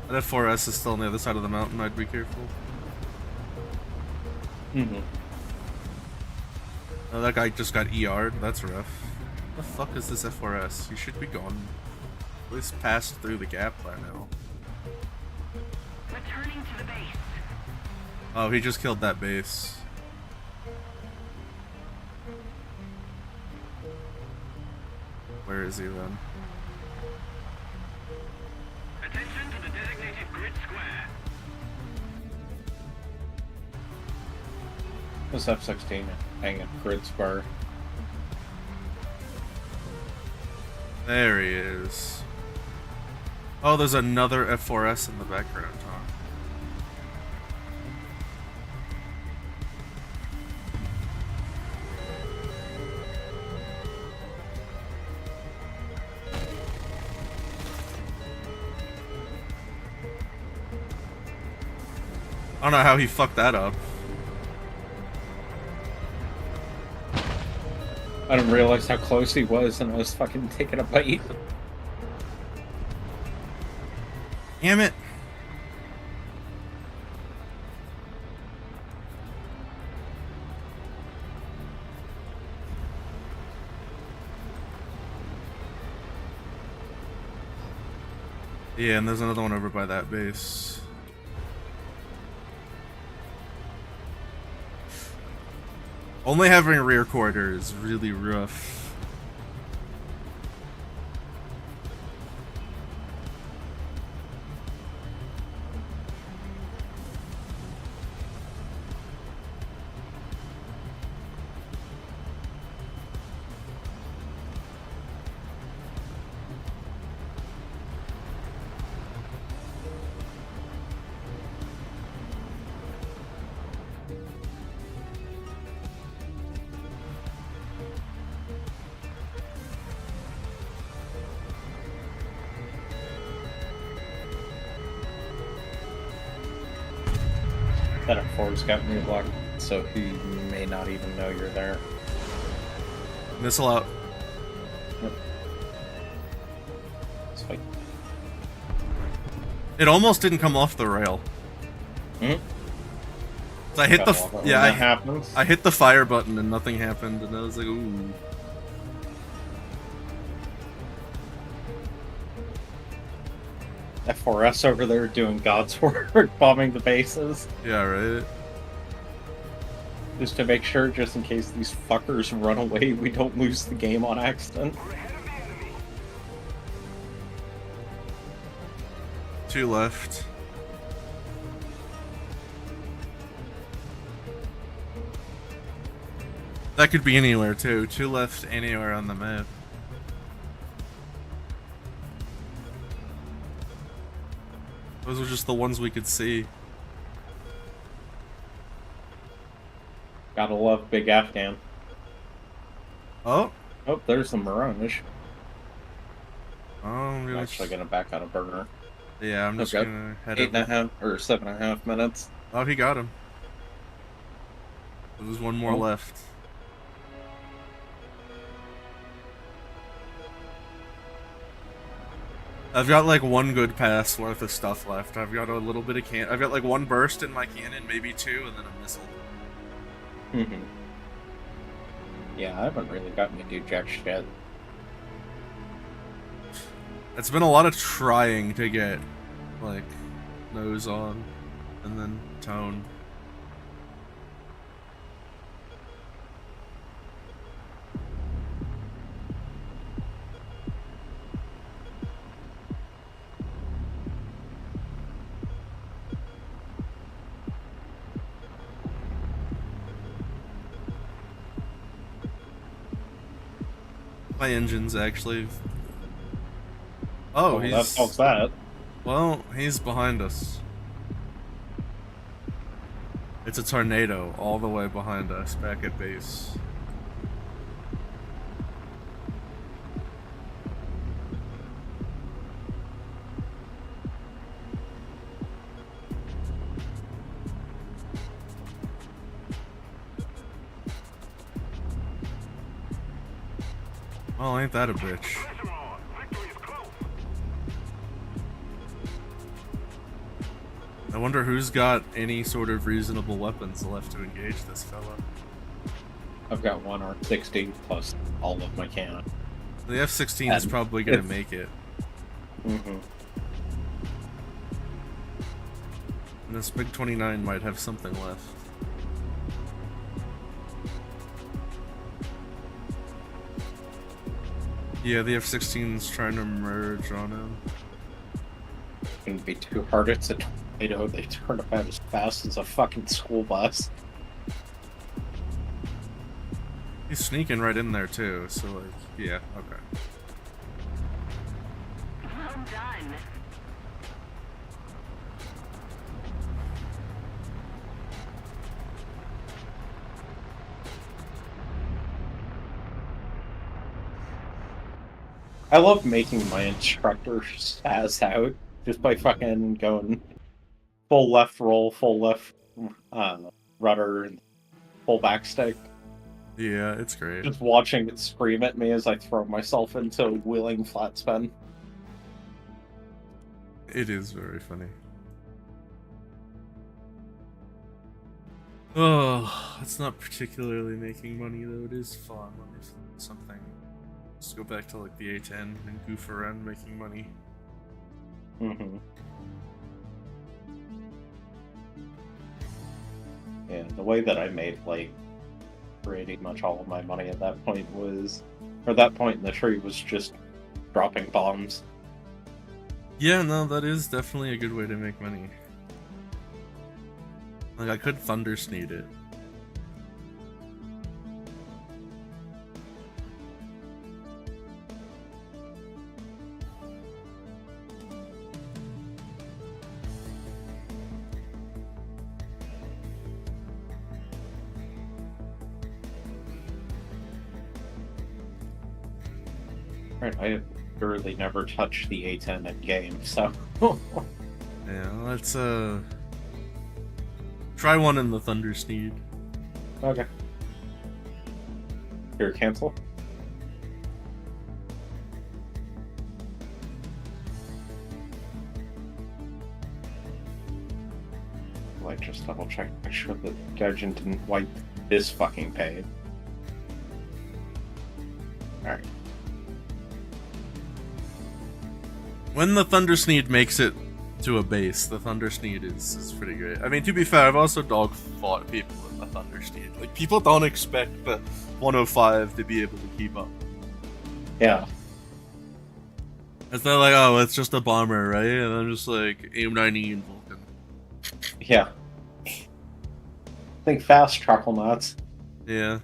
That F4S is still on the other side of the mountain. I'd be careful. Oh, that guy just got ER'd. That's rough. What the fuck is this F4S? He should be gone. At least passed through the gap by now. Returning to the base. Oh, he just killed that base. Where is he then? Attention to the designated grid square. This F-16 hanging grid spur. There he is. Oh, there's another F4S in the background, huh? I don't know how he fucked that up. I didn't realize how close he was, and I was fucking taking a bite. Damn it. Yeah, and there's another one over by that base. Only having a rear quarter is really rough. That F4's got me blocked, so he may not even know you're there. Missile out. Yep. It's fine. It almost didn't come off the rail. Mm-hmm. So I hit the happens. I hit the fire button and nothing happened, and I was like, ooh. F4S over there doing God's work, bombing the bases. Yeah, right. Just to make sure, just in case these fuckers run away, we don't lose the game on accident. We're ahead of the enemy. 2 left. That could be anywhere too. 2 left anywhere on the map. Those are just the ones we could see. Gotta love Big Afghan. Oh. Oh, there's the Mirage. I'm I'm actually gonna back out of burner. Yeah, I'm just Okay. gonna head 8.5 or 7.5 minutes. Oh, he got him. There was one more Oh. left. I've got like 1 good pass worth of stuff left. I've got a little bit of I've got like 1 burst in my cannon, maybe 2, and then a missile. Mm-hmm. Yeah, I haven't really gotten to do jack shit. It's been a lot of trying to get like nose on and then tone. My engine's actually. Oh, Well, he's. that solves that. Well, he's behind us. It's a tornado all the way behind us, back at base. Oh, ain't that a bitch? Pressure on. Victory is close. I wonder who's got any sort of reasonable weapons left to engage this fella. I've got 1 R60 plus all of my cannon. The F-16 is And probably gonna it's- make it. Mm-hmm. And this big 29 might have something left. Yeah, the F-16's trying to merge on him. Couldn't be too hard. It's a tornado. They turn about as fast as a fucking school bus. He's sneaking right in there too, so like, yeah, okay. Well done. I love making my instructor spaz out just by fucking going full left roll, full left rudder, and full backstick. Yeah, it's great. Just watching it scream at me as I throw myself into wheeling flat spin. It is very funny. Oh, it's not particularly making money though. It is fun. Let me find something. Let's go back to like the A10 and goof around making money. Mm-hmm. Yeah, the way that I made like pretty much all of my money at that point was, or that point in the tree was just dropping bombs. Yeah, no, that is definitely a good way to make money. Like, I could thunder sneed it. Right, I literally never touched the A10 in game, so. Yeah, let's try one in the thunder sneed. Okay. Here, cancel. Like, just double check, make sure that Gaijin didn't wipe this fucking page. Alright. When the thunder sneed makes it to a base, the thunder sneed is pretty great. I mean, to be fair, I've also dog fought people with the thunder sneed. Like, people don't expect the 105 to be able to keep up. Yeah. It's not like, oh, it's just a bomber, right? And I'm just like, aim 90 and Vulcan. Yeah. Think fast, Truckle Nuts. Yeah.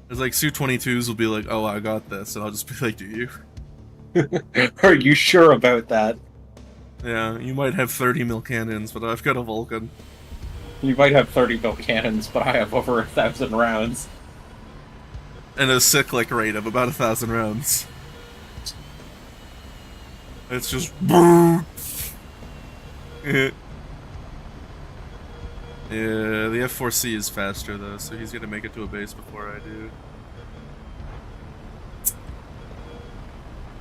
It's like Su-22s will be like, oh, I got this, and I'll just be like, do you? Are you sure about that? Yeah, you might have 30 mil cannons, but I've got a Vulcan. You might have 30 mil cannons, but I have over 1,000 rounds. And a cyclic rate of about 1,000 rounds. It's just... Yeah, the F4C is faster though, so he's gonna make it to a base before I do.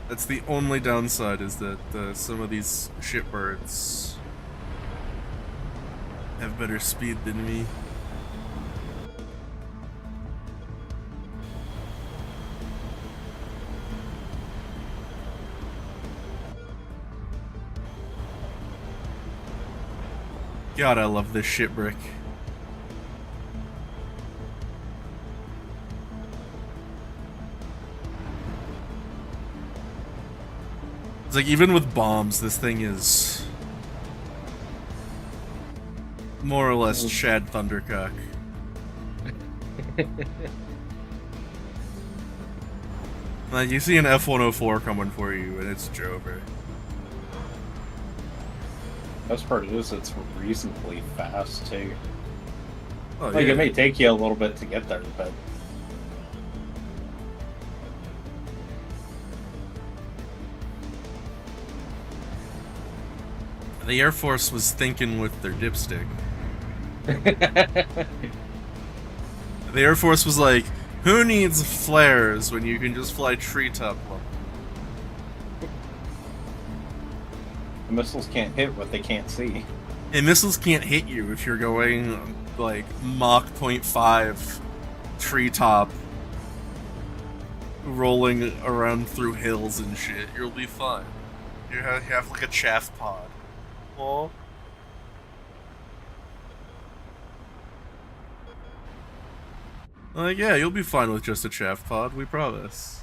That's the only downside, is that some of these shitbirds have better speed than me. God, I love this shit brick. It's like, even with bombs, this thing is more or less Chad Thundercock. Like, you see an F-104 coming for you, and it's Jover. Best part is it's reasonably fast too. Oh, Like, yeah. it may take you a little bit to get there, but The Air Force was thinking with their dipstick. The Air Force was like, who needs flares when you can just fly treetop level? the missiles can't hit what they can't see. And missiles can't hit you if you're going, like, Mach 0.5 treetop, rolling around through hills and shit. You'll be fine. You have like a chaff pod. Aw. Like, yeah, you'll be fine with just a chaff pod, we promise.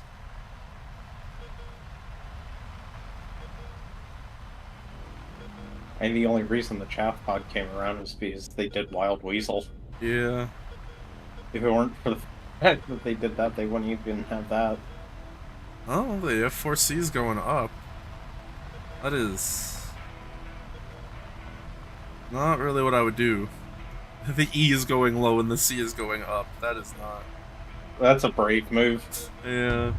And the only reason the chaff pod came around was because they did Wild Weasel. Yeah. If it weren't for the fact that they did that, they wouldn't even have that. Oh, the F4C is going up. That is not really what I would do. The E is going low and the C is going up. That is not. That's a brave move. Yeah.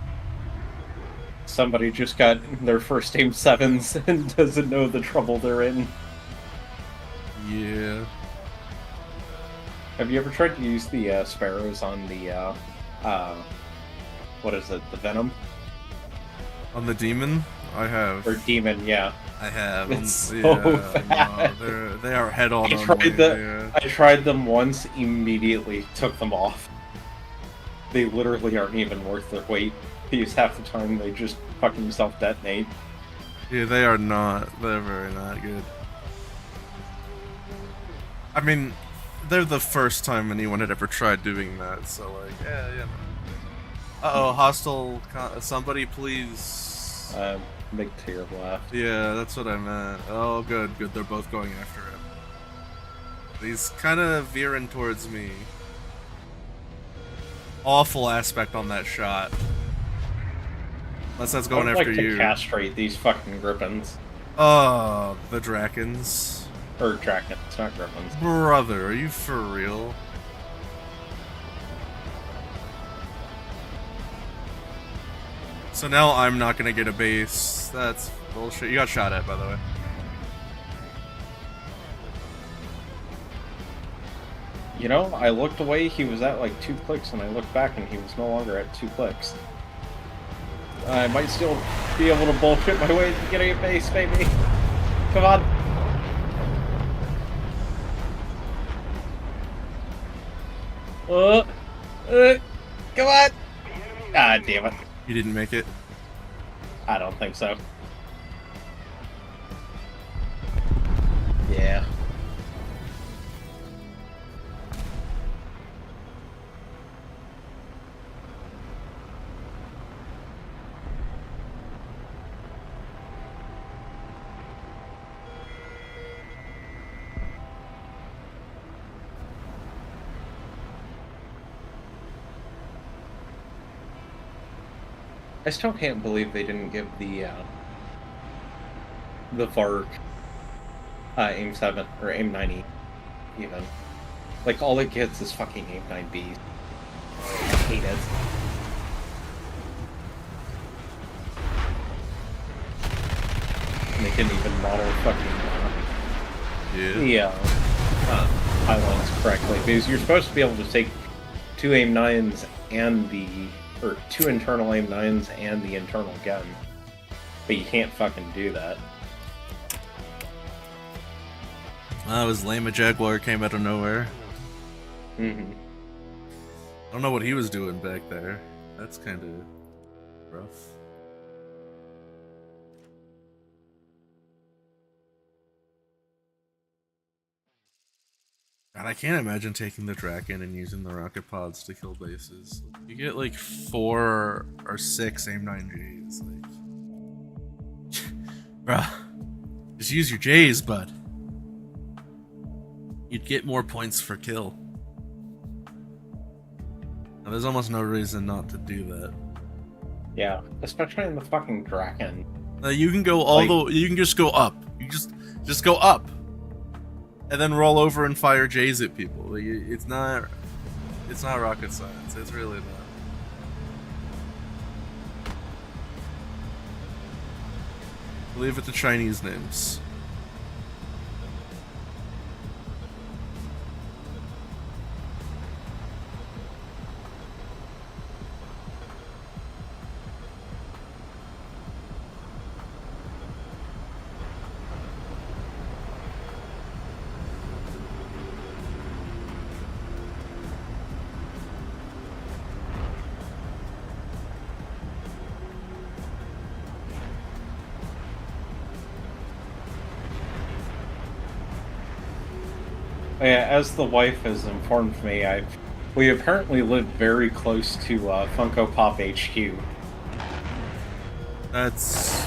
somebody just got their first aim 7s and doesn't know the trouble they're in. Yeah. Have you ever tried to use the sparrows on the, what is it, the Venom? On the demon, I have. Or Demon, yeah. I have. It's so yeah, bad. no, they are head on. I tried them once, immediately took them off. They literally aren't even worth their weight. Because half the time they just fucking self-detonate. Yeah, they are not. They're very not good. I mean, they're the first time anyone had ever tried doing that, so like, yeah. Uh-oh, hostile... somebody please... Big tear left. Yeah, that's what I meant. Oh, good. They're both going after him. He's kind of veering towards me. Awful aspect on that shot. Unless that's going after you. I'd like to castrate these fucking griffins. Oh, the Drakens. Or Drakens, not griffins. Brother, are you for real? So now I'm not gonna get a base. That's bullshit. You got shot at, by the way. You know, I looked away, he was at like 2 clicks, and I looked back and he was no longer at 2 clicks. I might still be able to bullshit my way to getting a base, baby. Come on. Come on! Ah, damn it. You didn't make it. I don't think so. Yeah. I still can't believe they didn't give the Varg aim 7 or aim 90 even. Like all it gets is fucking aim 9B. I hate it. And they couldn't even model fucking the pylons correctly, because you're supposed to be able to take 2 aim 9s and the or 2 internal aim 9s and the internal gun. But you can't fucking do that. That was lame. A Jaguar came out of nowhere. Mm-hmm. I don't know what he was doing back there. That's kind of rough. God, I can't imagine taking the Draken and using the rocket pods to kill bases. You get like 4 or 6 aim 9Js. Like, bruh, just use your Js, bud. You'd get more points for kill. Now, there's almost no reason not to do that. Yeah, especially in the fucking Draken. You can go all you can just go up. You just go up. And then roll over and fire J's at people. It's not rocket science. It's really not. Leave it to Chinese names. Yeah, as the wife has informed me, we apparently live very close to Funko Pop HQ. That's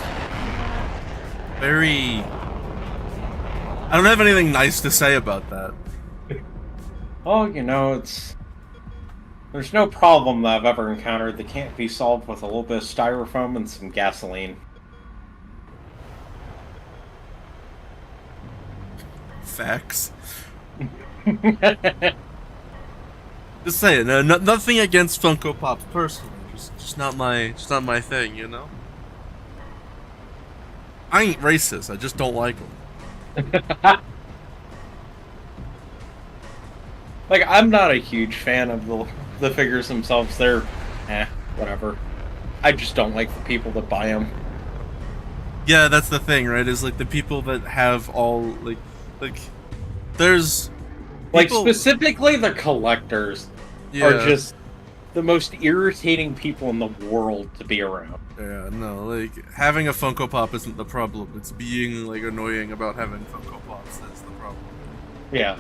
very... I don't have anything nice to say about that. Oh, you know, there's no problem that I've ever encountered that can't be solved with a little bit of styrofoam and some gasoline. Facts. Just saying, nothing against Funko Pops personally. Just not my thing, you know. I ain't racist. I just don't like them. Like, I'm not a huge fan of the figures themselves. They're, whatever. I just don't like the people that buy them. Yeah, that's the thing, right? Is like the people that have all like there's Like, people- specifically the collectors are Yeah. just the most irritating people in the world to be around. Yeah, no, like having a Funko Pop isn't the problem. It's being like annoying about having Funko Pops that's the problem. Yeah.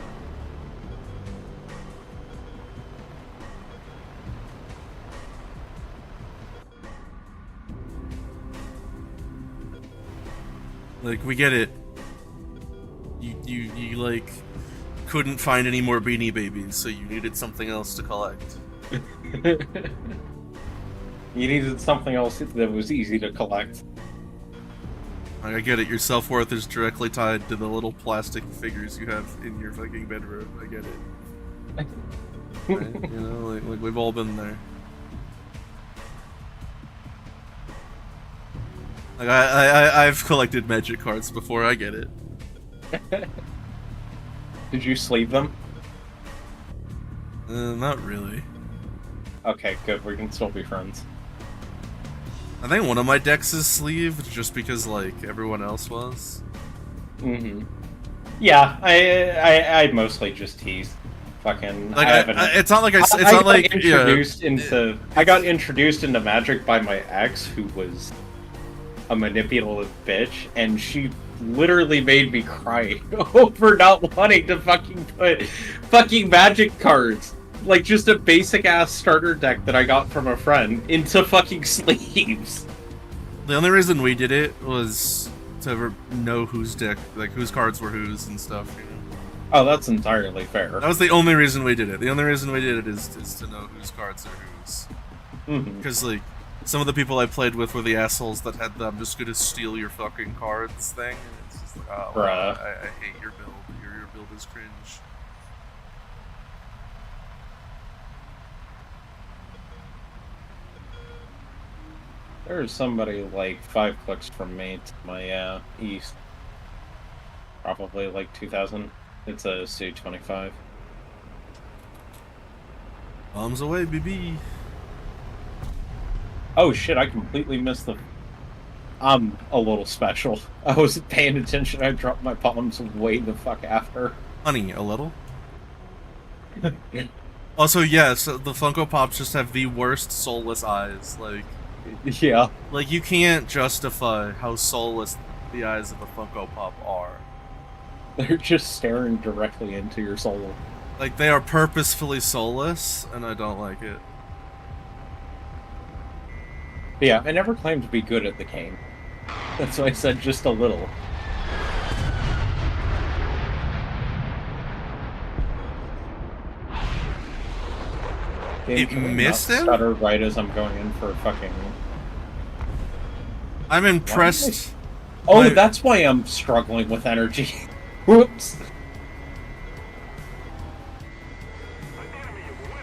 Like we get it. You like couldn't find any more Beanie Babies, so you needed something else to collect. You needed something else that was easy to collect. Like, I get it. Your self-worth is directly tied to the little plastic figures you have in your fucking bedroom. I get it. Right? You know, like we've all been there. Like I've collected magic cards before. I get it. Did you sleeve them? Not really. Okay, good. We can still be friends. I think one of my decks is sleeved just because like everyone else was. Mm-hmm. Yeah, I mostly just tease. Fucking. Like it's not like it's I not got like introduced into. I got introduced into Magic by my ex, who was a manipulative bitch, and she literally made me cry over not wanting to fucking put fucking Magic cards, like just a basic ass starter deck that I got from a friend, into fucking sleeves. The only reason we did it was to know whose deck, like whose cards were whose and stuff. You know? Oh, that's entirely fair. That was the only reason we did it. The only reason we did it is to know whose cards are whose. Mm-hmm. Because like some of the people I played with were the assholes that had the "I'm just gonna steal your fucking cards" thing. And it's just like, oh, Bruh. I hate your build. Your build is cringe. There's somebody like 5 clicks from me to my east. Probably like 2,000. It's a C25. Bombs away, BB. Oh shit, I completely missed the... I'm a little special. I wasn't paying attention. I dropped my bombs way the fuck after. Honey, a little. Also, yes, the Funko Pops just have the worst soulless eyes. Yeah. Like you can't justify how soulless the eyes of a Funko Pop are. They're just staring directly into your soul. Like they are purposefully soulless, and I don't like it. Yeah, I never claimed to be good at the game. That's why I said just a little. It missed him? Stutter right as I'm going in for a fucking... I'm impressed. Oh, My- that's why I'm struggling with energy. Whoops. The enemy is winning.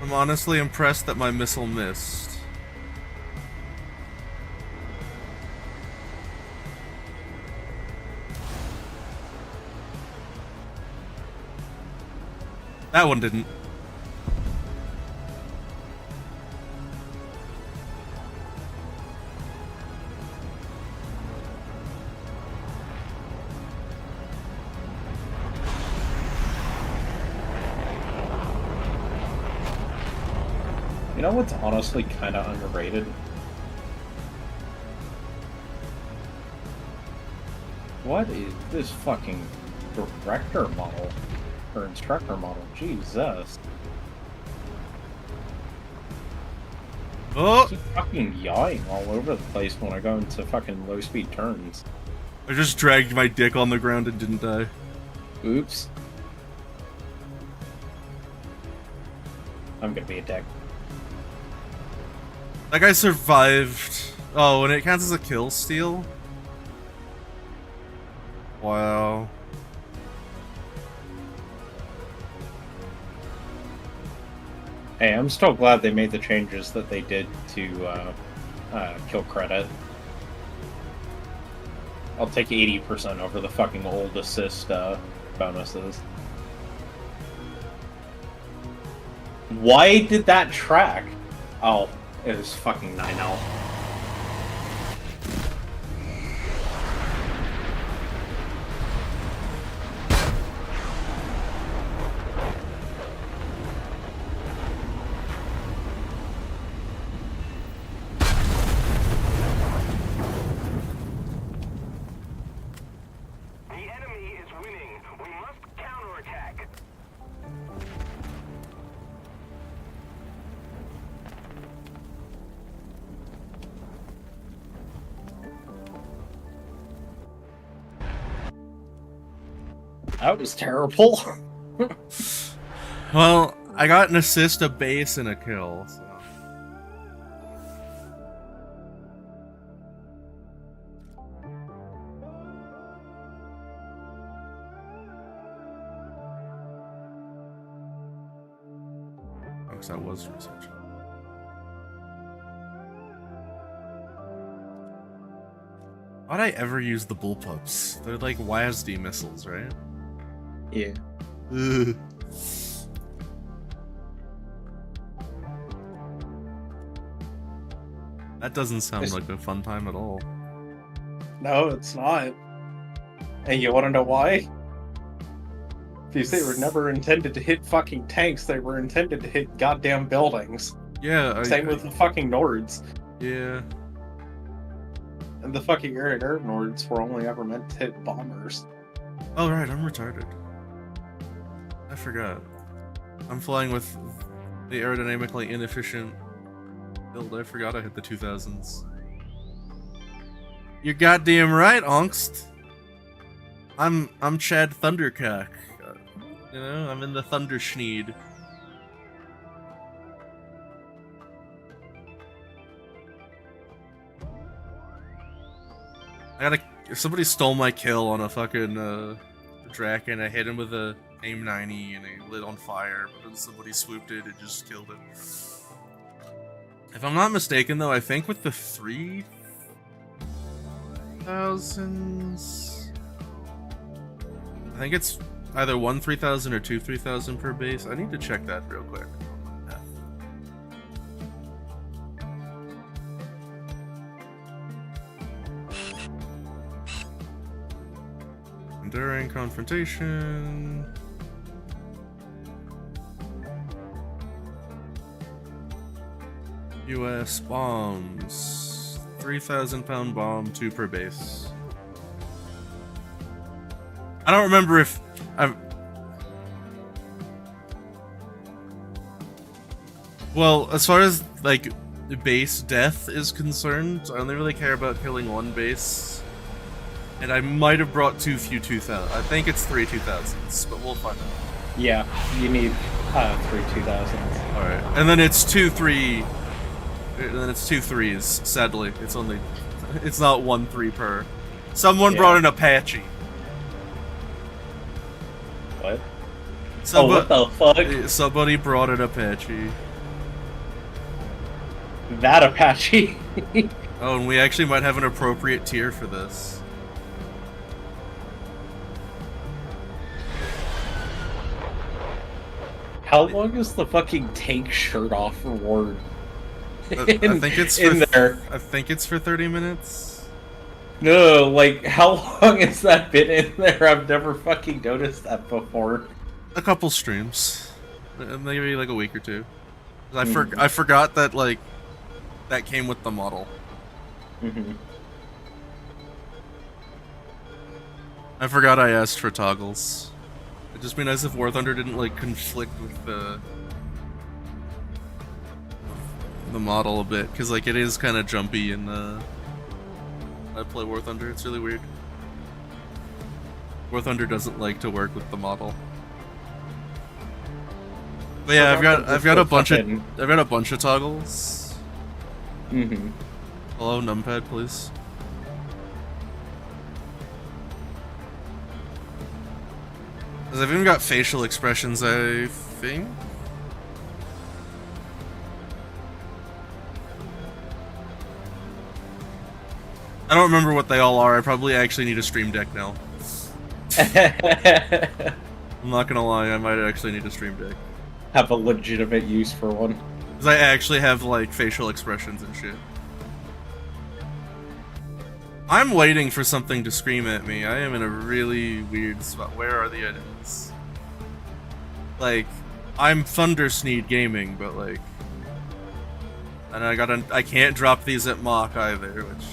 I'm honestly impressed that my missile missed. That one didn't. You know what's honestly kind of underrated? What is this fucking director model? Or instructor model? Jesus. Oh! Just fucking yawing all over the place when I go into fucking low speed turns. I just dragged my dick on the ground and didn't die. Oops. I'm gonna be a dick. That guy survived. Oh, and it counts as a kill steal? Wow. Hey, I'm still glad they made the changes that they did to kill credit. I'll take 80% over the fucking old assist bonuses. Why did that track? Oh, it was fucking 9L. The enemy is winning. We must counterattack. That was terrible. Well, I got an assist, a base, and a kill. So. Oh, 'cause that was research. Why'd I ever use the bullpups? They're like WASD missiles, right? Yeah. Ugh. That doesn't sound like a fun time at all. No, it's not. And you want to know why? Because they were never intended to hit fucking tanks, they were intended to hit goddamn buildings. Yeah, Same with the fucking Nords. Yeah. And the fucking air-to-air Nords were only ever meant to hit bombers. Oh right, I'm retarded. I forgot. I'm flying with the aerodynamically inefficient build. I forgot I hit the 2000s. You're goddamn right, Ongst. I'm Chad Thundercock. You know, I'm in the Thunderschneed. Somebody stole my kill on a fucking Draken. I hit him with a aim 90 and it lit on fire, but then somebody swooped it and just killed it. If I'm not mistaken though, I think with the 3000s, I think it's either 1 3000 or 2 3000 per base. I need to check that real quick. During confrontation. US bombs. 3,000-pound bomb, 2 per base. I don't remember if I'm. Well, as far as like base death is concerned, I only really care about killing 1 base. And I might have brought too few 2000. I think it's 3 2000s, but we'll find out. Yeah, you need 3 2000s. Alright. And then it's 2-3. And then it's 2 3s. Sadly, it's not 1 3 per. Someone brought an Apache. What? Somebody, oh, what the fuck? Somebody brought an Apache. That Apache. Oh, and we actually might have an appropriate tier for this. How long is the fucking tank shirt off reward? I think it's for there. I think it's for 30 minutes. No, like how long has that been in there? I've never fucking noticed that before. A couple streams, maybe like a week or two. I forgot that like that came with the model. I forgot I asked for toggles. It'd just be nice if War Thunder didn't like conflict with the model a bit, because like it is kind of jumpy in I play War Thunder. It's really weird. War Thunder doesn't like to work with the model. But yeah, I've got a bunch of toggles. Hello, numpad, please. Because I've even got facial expressions, I think. I don't remember what they all are. I probably actually need a stream deck now. I'm not gonna lie, I might actually need a stream deck. Have a legitimate use for one. Because I actually have, like, facial expressions and shit. I'm waiting for something to scream at me. I am in a really weird spot. Where are the enemies? Like, I'm Thundersneed Gaming, but, like... And I can't drop these at Mach either, which...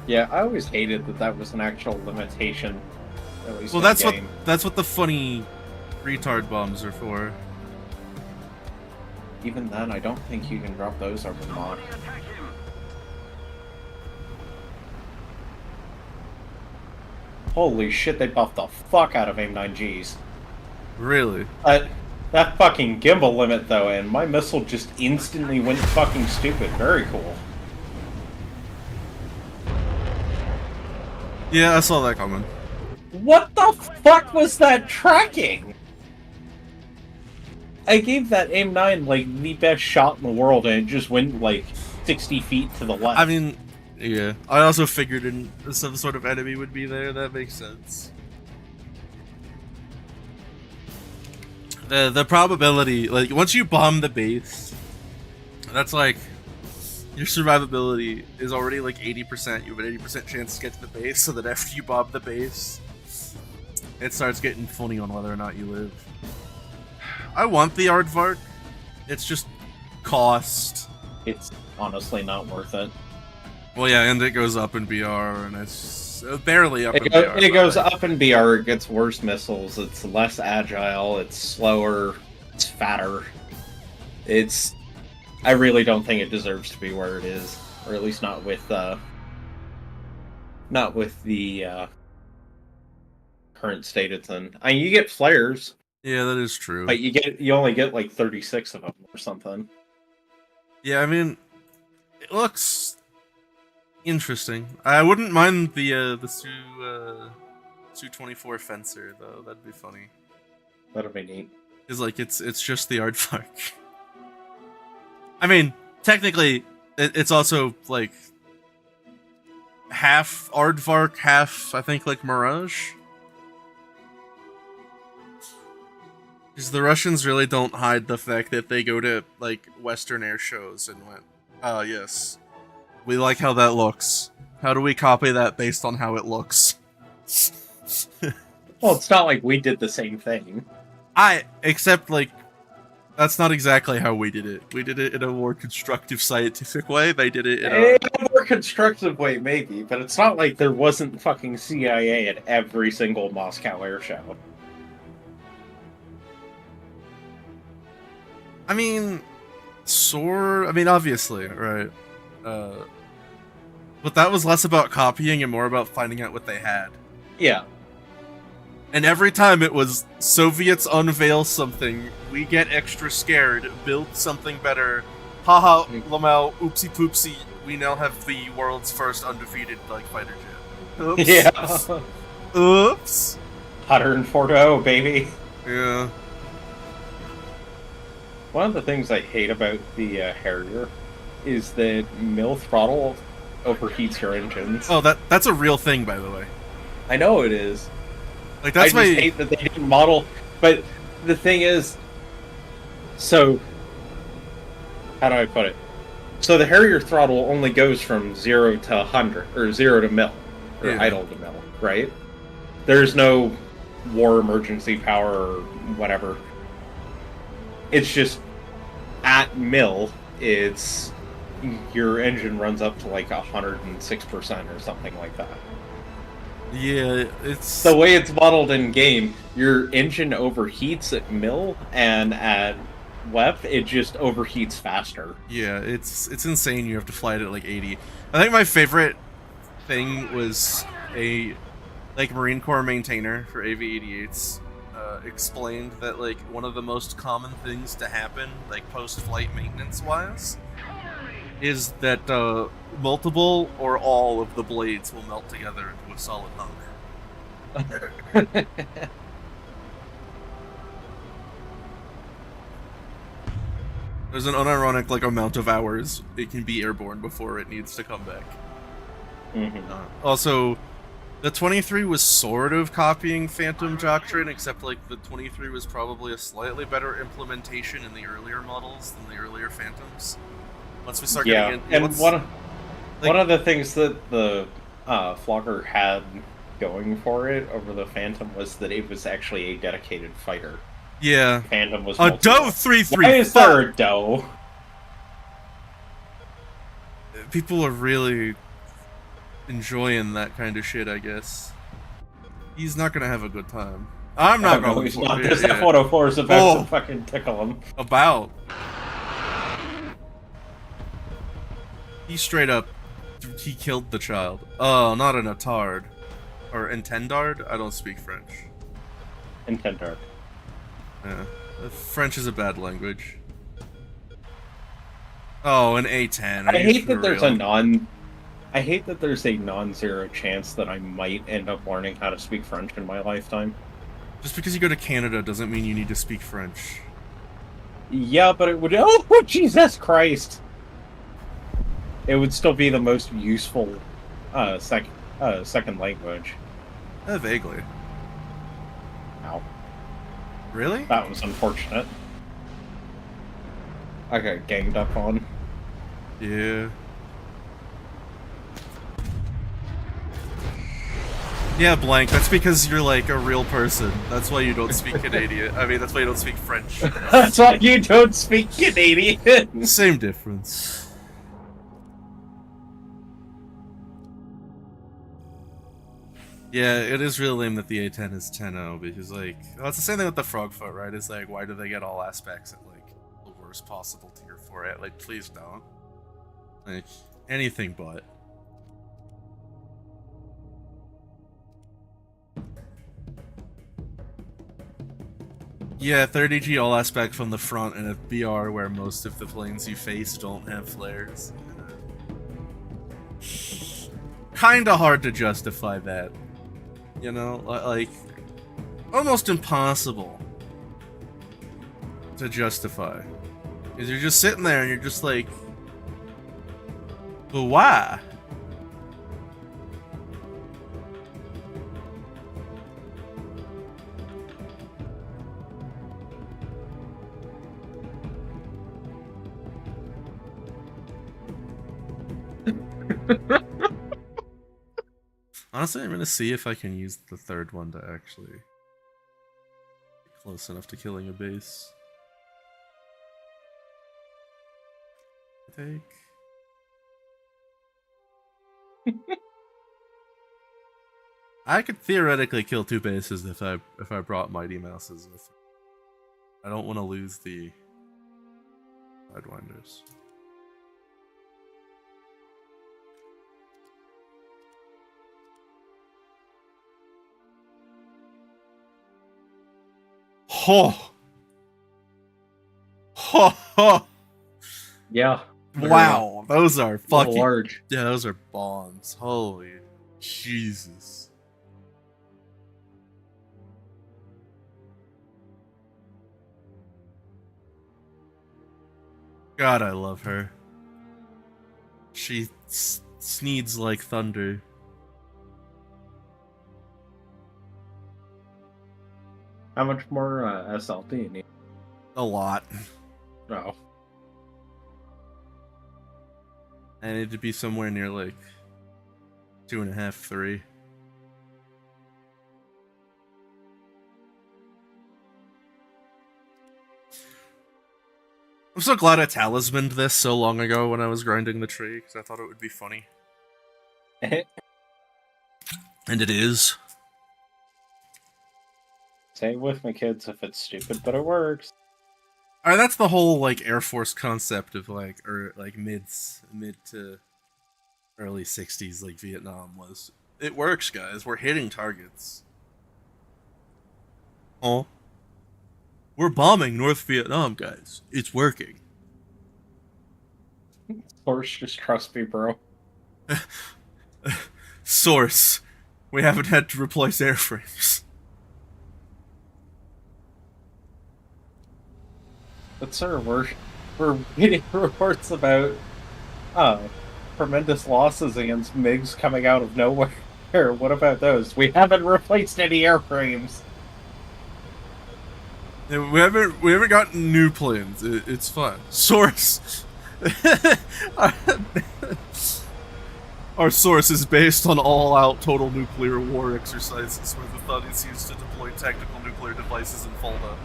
Yeah, I always hated that was an actual limitation. At least Well, in that's game. that's what the funny retard bombs are for. Even then, I don't think you can drop those over Mach. Holy shit, they buffed the fuck out of AIM-9Gs. Really? That fucking gimbal limit, though, and my missile just instantly went fucking stupid. Very cool. Yeah, I saw that coming. What the fuck was that tracking? I gave that AIM-9, like, the best shot in the world, and it just went, like, 60 feet to the left. I mean, yeah. I also figured some sort of enemy would be there. That makes sense. The probability, like, once you bomb the base, that's like, your survivability is already like 80%. You have an 80% chance to get to the base, so that after you bomb the base, it starts getting funny on whether or not you live. I want the Aardvark. It's just cost. It's honestly not worth it. Well, yeah, and it goes up in BR, and it's barely up in BR. It goes up in BR, it gets worse missiles, it's less agile, it's slower, it's fatter. I really don't think it deserves to be where it is. Or at least not with the current state it's in. I mean, you get flares. Yeah, that is true. But you only get like 36 of them or something. Yeah, I mean, it looks interesting. I wouldn't mind the Su-24 Fencer though. That'd be funny. That'd be neat. Cause like it's just the Aardvark. I mean, technically, it's also like half Aardvark, half I think like Mirage. Because the Russians really don't hide the fact that they go to, like, Western air shows and went, yes, we like how that looks. How do we copy that based on how it looks? Well, it's not like we did the same thing. Except, like, that's not exactly how we did it. We did it in a more constructive, scientific way. They did it in a more constructive way, maybe, but it's not like there wasn't fucking CIA at every single Moscow air show. I mean, obviously, right? But that was less about copying and more about finding out what they had. Yeah. And every time it was, Soviets unveil something, we get extra scared, build something better, haha, Lamau, oopsie poopsie, we now have the world's first undefeated, like, fighter jet. Oops. Yeah. Oops. 140, baby. Yeah. One of the things I hate about the Harrier is that mill throttle overheats your engines. Oh, that's a real thing, by the way. I know it is. Like, that's I just hate that they didn't model. But the thing is, so how do I put it? So the Harrier throttle only goes from 0 to 100, or 0 to mill, or idle to mill, right? There's no war emergency power or whatever. It's just at mill, it's your engine runs up to like 106% or something like that. Yeah, it's the way it's modeled in game. Your engine overheats at mill, and at WEP, it just overheats faster. Yeah, it's insane. You have to fly it at like 80. I think my favorite thing was a Marine Corps maintainer for AV-88s. Explained that like one of the most common things to happen, like post-flight maintenance-wise, is that multiple or all of the blades will melt together into a solid hunk. There's an unironic like amount of hours it can be airborne before it needs to come back. Also, the 23 was sort of copying Phantom Doctrine, except like the 23 was probably a slightly better implementation in the earlier models than the earlier Phantoms. Once we start getting in, and one of the things that the Flogger had going for it over the Phantom was that it was actually a dedicated fighter. Yeah, Phantom was a Doe 3-3. Why is there a Doe? People are really enjoying that kind of shit, I guess. He's not gonna have a good time. I'm not going. He's not. This F-104 is about to fucking tickle him. About. He straight up, he killed the child. Oh, not an Atard. Or Intendard? I don't speak French. Intendard. Yeah. French is a bad language. I hate that there's I hate that there's a non-zero chance that I might end up learning how to speak French in my lifetime. Just because you go to Canada doesn't mean you need to speak French. Yeah, but it would... Oh, Jesus Christ! It would still be the most useful second language. Vaguely. Ow. Really? That was unfortunate. I got ganged up on. Yeah. Yeah, Blank, that's because you're like a real person. That's why you don't speak Canadian. I mean, that's why you don't speak French. That's why you don't speak Canadian! Same difference. Yeah, it is really lame that the A10 is 10-0 because, like, well, it's the same thing with the Frogfoot, right? It's like, why do they get all aspects at, like, the worst possible tier for it? Like, please don't. Like, anything but. Yeah, 30G all aspect from the front and a BR where most of the planes you face don't have flares. Kinda hard to justify that. You know, like, almost impossible to justify. Because you're just sitting there and you're just like, but why? Honestly, I'm gonna see if I can use the third one to actually be close enough to killing a base. Take. I could theoretically kill two bases if I brought Mighty Mouses with me. I don't want to lose the Sidewinders. Ho! Ho ho! Yeah. Wow, those are fucking large. Yeah, those are bombs. Holy Jesus. God, I love her. She sneeds like thunder. How much more SL do you need? A lot. No. I need to be somewhere near like 2.5, 3. I'm so glad I talismaned this so long ago when I was grinding the tree, because I thought it would be funny. And it is. Say it with me, kids, if it's stupid, but it works. Alright, that's the whole, like, Air Force concept of, like, mid to early 60s, like, Vietnam was. It works, guys. We're hitting targets. Oh. We're bombing North Vietnam, guys. It's working. Source, just trust me, bro. Source. We haven't had to replace airframes. But sir, we're getting reports about tremendous losses against MiGs coming out of nowhere. What about those? We haven't replaced any airframes. Yeah, we haven't gotten new planes. It's fun. Source. Our source is based on all-out total nuclear war exercises where the thud is used to deploy tactical nuclear devices in Fulda.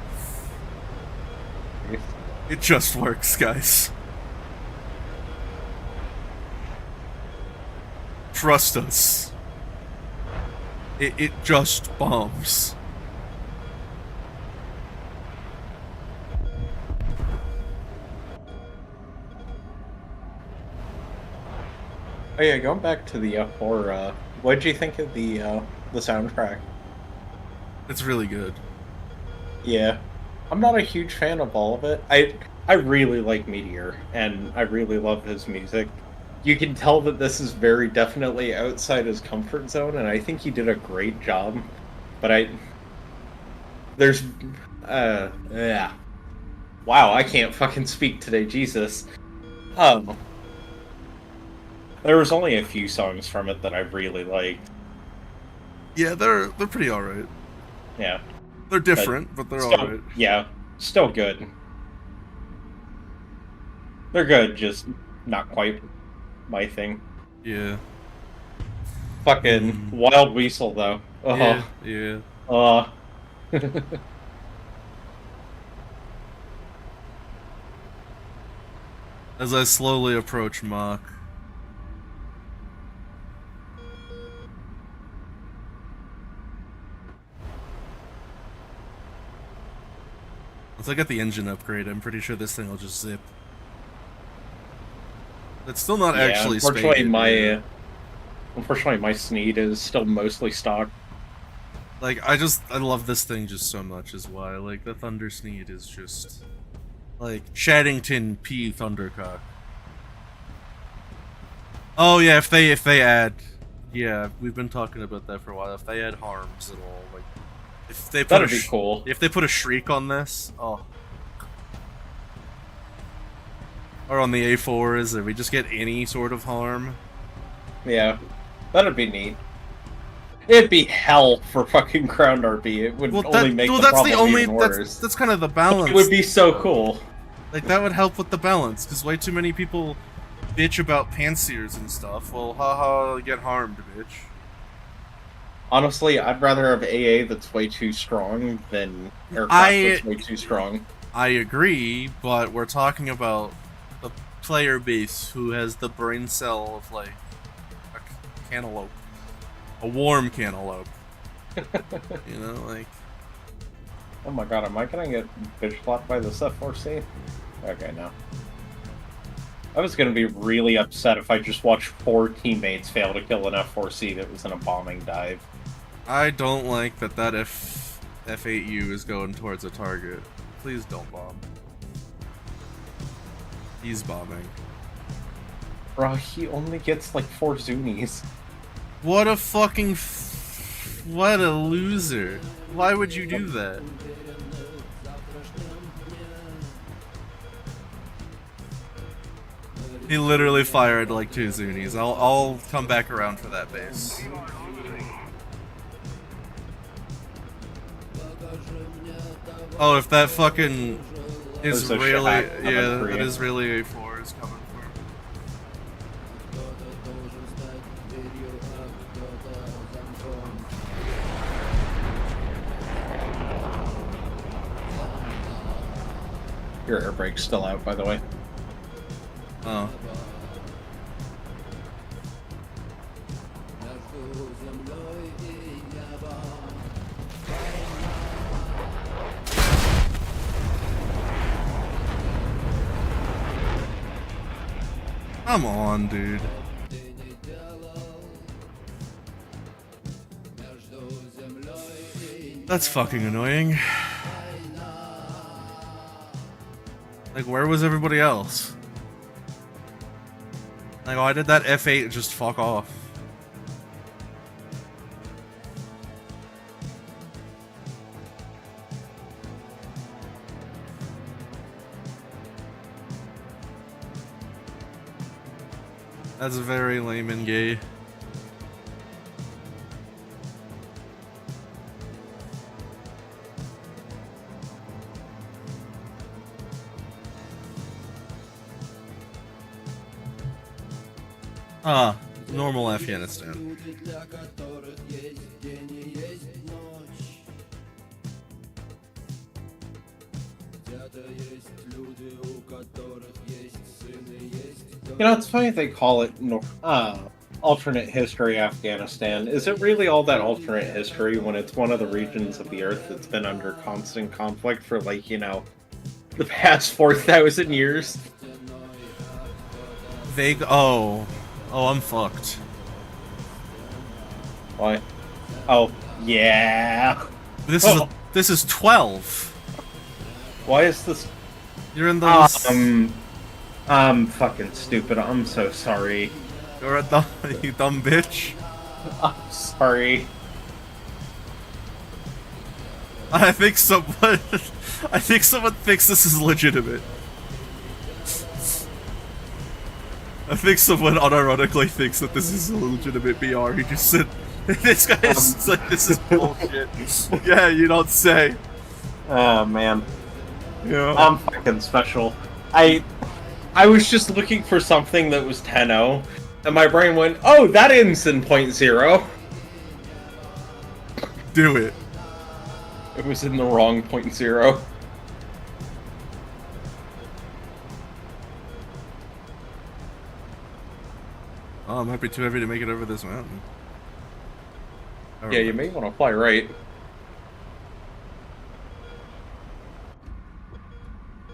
It just works, guys. Trust us. It just bombs. Oh yeah, going back to the F4, what did you think of the soundtrack? It's really good. Yeah. I'm not a huge fan of all of it. I really like Meteor, and I really love his music. You can tell that this is very definitely outside his comfort zone, and I think he did a great job. But there's, yeah. Wow, I can't fucking speak today, Jesus. There was only a few songs from it that I really liked. Yeah, they're pretty alright. Yeah. They're different, but they're still, alright. Yeah, still good. They're good, just not quite my thing. Yeah. Fucking Wild Weasel, though. Yeah. As I slowly approach Mach. Once I get the engine upgrade, I'm pretty sure this thing will just zip. It's still not actually unfortunately, unfortunately, my Sneed is still mostly stock. Like, I love this thing just so much is why. Like, the Thunder Sneed is just... like, Shaddington P. Thundercock. Oh yeah, if they add... Yeah, we've been talking about that for a while. If they add harms at all, like... If they put That'd be cool. If they put a shriek on this, oh. Or on the A4s, if we just get any sort of harm. Yeah, that'd be neat. It'd be hell for fucking Crown RP. It would only make the problem even worse. That's kind of the balance. It would be so cool. Like, that would help with the balance, because way too many people bitch about pantsiers and stuff. Well, haha, get harmed, bitch. Honestly, I'd rather have AA that's way too strong than aircraft that's way too strong. I agree, but we're talking about the player base who has the brain cell of, like, a cantaloupe. A warm cantaloupe. You know, like... Oh my god, am I gonna get bitch slapped by this F4C? Okay, no. I was gonna be really upset if I just watched 4 teammates fail to kill an F4C that was in a bombing dive. I don't like that F8U is going towards a target. Please don't bomb. He's bombing. Bro, he only gets like 4 Zunies. What a fucking... what a loser. Why would you do that? He literally fired like 2 Zunies. I'll come back around for that base. Oh, if that fucking is really... yeah, that is really A4 is coming for him. Your air brake's still out, by the way. Oh. Come on, dude. That's fucking annoying. Like, where was everybody else? Like, why did that F8 just fuck off? That's very lame and gay. Ah, normal Afghanistan. You know, it's funny they call it alternate history Afghanistan. Is it really all that alternate history when it's one of the regions of the Earth that's been under constant conflict for, like, you know, the past 4,000 years? Oh, I'm fucked. Why? Oh, yeah. This is 12. Why is this? You're in the. I'm fucking stupid. I'm so sorry. You're a dumb, you dumb bitch. I'm sorry. I think someone thinks this is legitimate. I think someone unironically thinks that this is a legitimate BR. He just said, "This guy is like, this is bullshit." Yeah, you don't say. Oh man. Yeah. I'm fucking special. I was just looking for something that was 10-0, and my brain went, "Oh, that ends in .0." Do it. It was in the wrong .0. Oh, it might be too heavy to make it over this mountain. Yeah, you may want to fly right.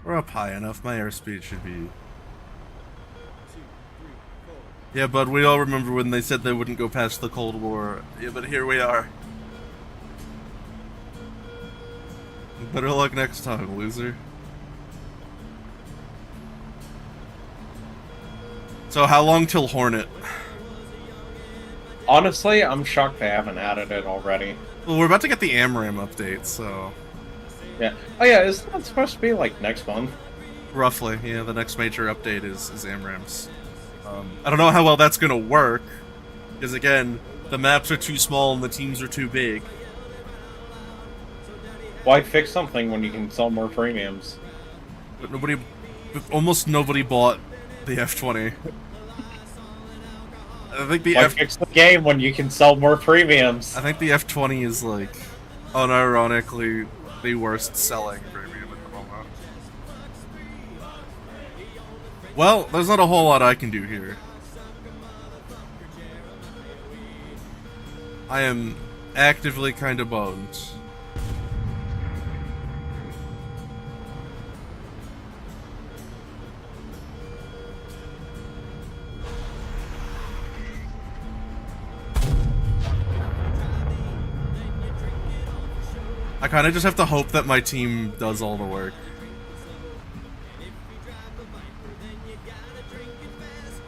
We're up high enough. My airspeed should be. Yeah, but we all remember when they said they wouldn't go past the Cold War. Yeah, but here we are. Better luck next time, loser. So how long till Hornet? Honestly, I'm shocked they haven't added it already. Well, we're about to get the AMRAM update, so... Yeah. Oh yeah, isn't that supposed to be like next month? Roughly, yeah, the next major update is AMRAMs. I don't know how well that's gonna work, because again, the maps are too small and the teams are too big. Why fix something when you can sell more premiums? But almost nobody bought the F-20. I think the Why fix the game when you can sell more premiums? I think the F-20 is, like, unironically the worst selling premium at the moment. Well, there's not a whole lot I can do here. I am actively kind of bummed. I kind of just have to hope that my team does all the work.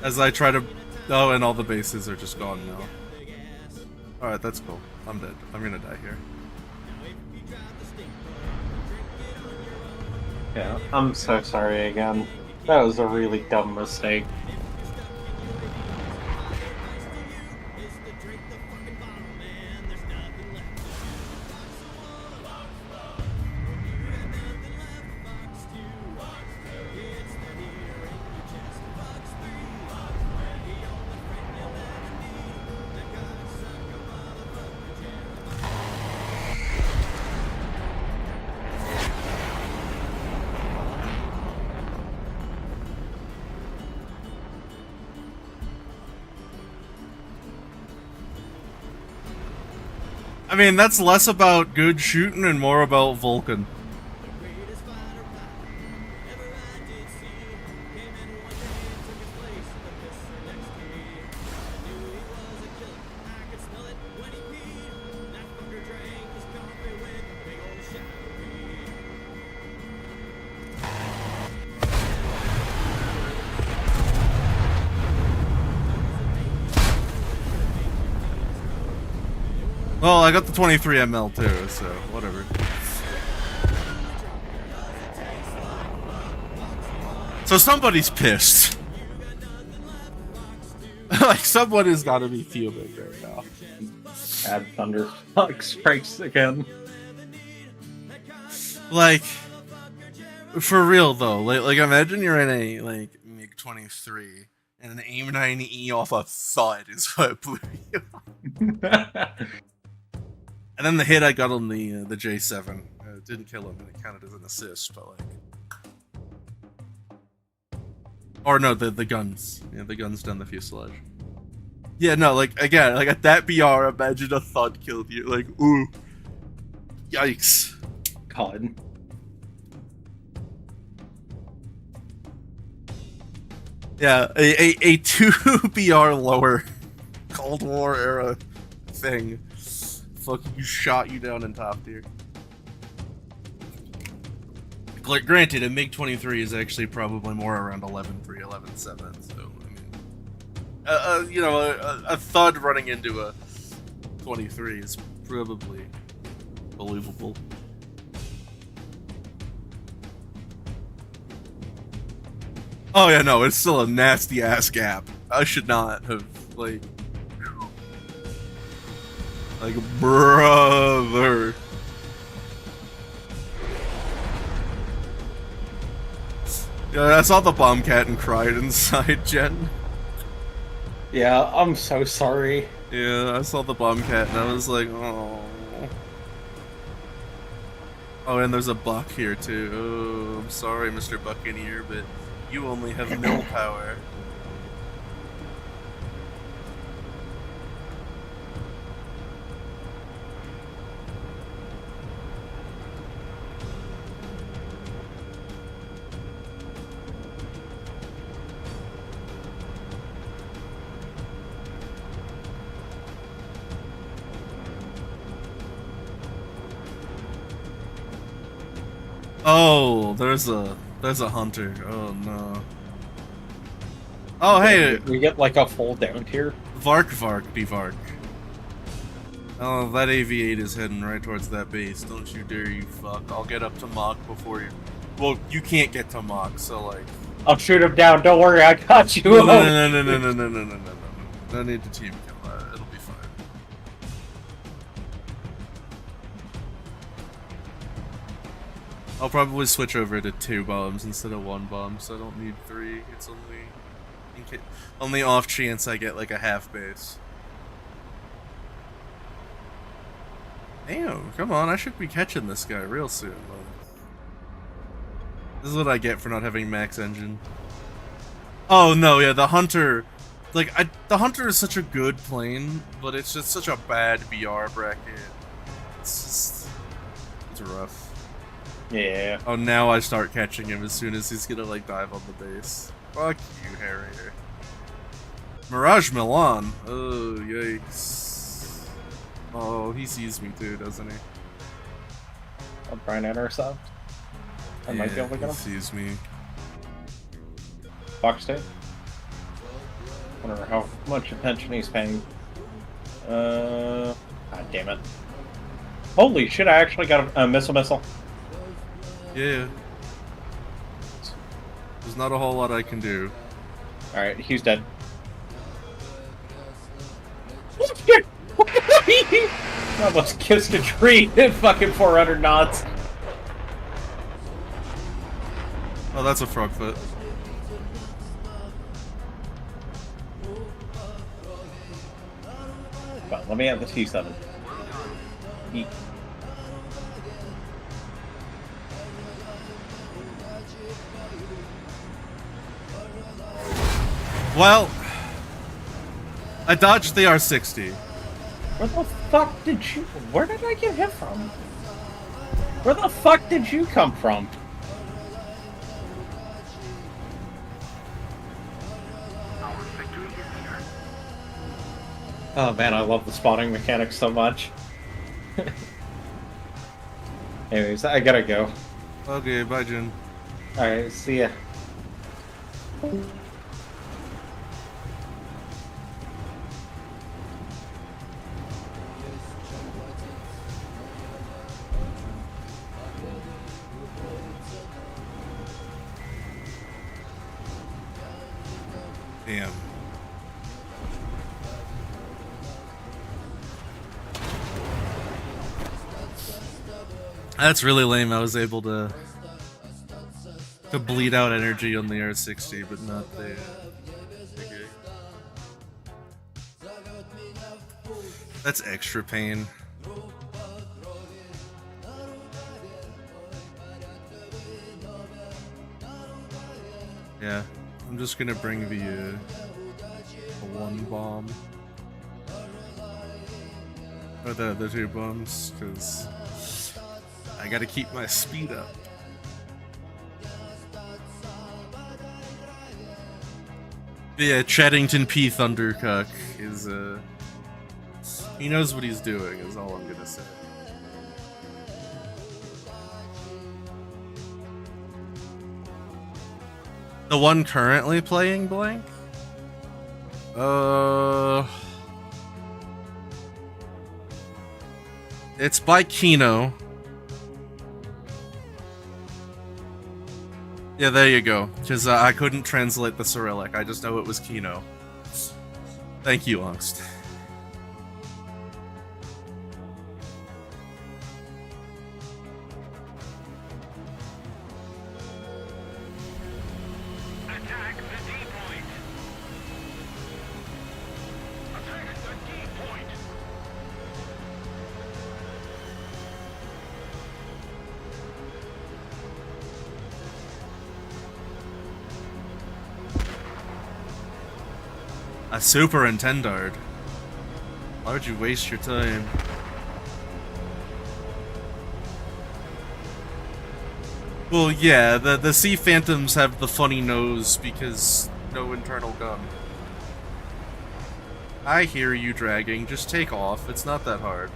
As I try to... Oh, and all the bases are just gone now. Alright, that's cool. I'm dead. I'm gonna die here. Yeah, I'm so sorry again. That was a really dumb mistake. I mean, that's less about good shooting and more about Vulcan. Well, I got the 23 ml too, so whatever. So somebody's pissed. Like, someone has got to be fuming right now. Bad thunder fuck strikes again. Like, for real though, like imagine you're in a like MiG-23 and an AIM-9E off a thud is what blew you. And then the hit I got on the J7 didn't kill him, and it counted as an assist, but like, or no, the guns, yeah, the guns down the fuselage. Yeah, no, like again, like at that BR, imagine a thud killed you, like ooh, yikes. God. Yeah, a 2 BR lower Cold War era thing fucking shot you down in top tier. Like, granted, a MiG-23 is actually probably more around 11.3, 11.7, so, I mean, you know, a thud running into a 23 is probably believable. Oh yeah, no, it's still a nasty ass gap. I should not have, like, brother. Yeah, I saw the bomb cat and cried inside, Jen. Yeah, I'm so sorry. Yeah, I saw the bomb cat and I was like, oh. Oh, and there's a buck here too. Oh, I'm sorry, Mr. Buccaneer, but you only have mill power. Oh, there's a hunter. Oh no. Oh hey, We get like a full down tier. Vark be Vark. Oh, that AV-8 is heading right towards that base. Don't you dare, you fuck. I'll get up to Mach before you. Well, you can't get to Mach, so like. I'll shoot him down. Don't worry, I got you. No. No need to team kill that. It'll be fine. I'll probably switch over to 2 bombs instead of 1 bomb, so I don't need 3. It's only off chance I get like a half base. Damn, come on, I should be catching this guy real soon. This is what I get for not having max engine. Oh no, yeah, the Hunter, like, the Hunter is such a good plane, but it's just such a bad BR bracket. It's rough. Yeah. Oh, now I start catching him as soon as he's gonna like dive on the base. Fuck you, Harrier. Mirage Milan. Oh, yikes. Oh, he sees me too, doesn't he? I'll try and intercept. I might be able to get him. He sees me. Fox State. Wonder how much attention he's paying. God damn it. Holy shit, I actually got a missile. Yeah. There's not a whole lot I can do. Alright, he's dead. Oh shit! I almost kissed a tree at fucking 400 knots. Oh, that's a frog foot. But let me have the T7. Eek. Well, I dodged the R60. Where the fuck did you... Where did I get hit from? Where the fuck did you come from? Oh man, I love the spotting mechanics so much. Anyways, I gotta go. Okay, bye, Jin. Alright, see ya. Damn. That's really lame. I was able to bleed out energy on the R60, but not the. Okay. That's extra pain. Yeah, I'm just gonna bring the one bomb. Or the two bombs, because I gotta keep my speed up. Yeah, Chaddington P. Thundercuck is, he knows what he's doing, is all I'm gonna say. The one currently playing blank? It's by Kino. Yeah, there you go. Because I couldn't translate the Cyrillic. I just know it was Kino. Thank you, Angst. Attack the D point. Attack the D point. A Super Intendard. Why would you waste your time? Well, yeah, the Sea Phantoms have the funny nose because no internal gun. I hear you dragging, just take off, it's not that hard.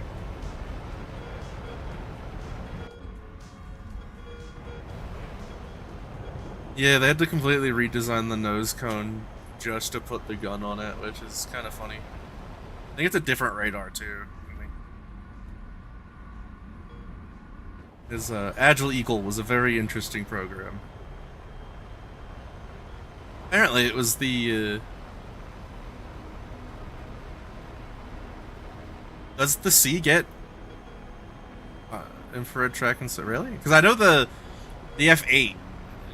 Yeah, they had to completely redesign the nose cone just to put the gun on it, which is kind of funny. I think it's a different radar too. His Agile Eagle was a very interesting program. Apparently, it was the. Does the C get infrared tracking? So really? Because I know the F8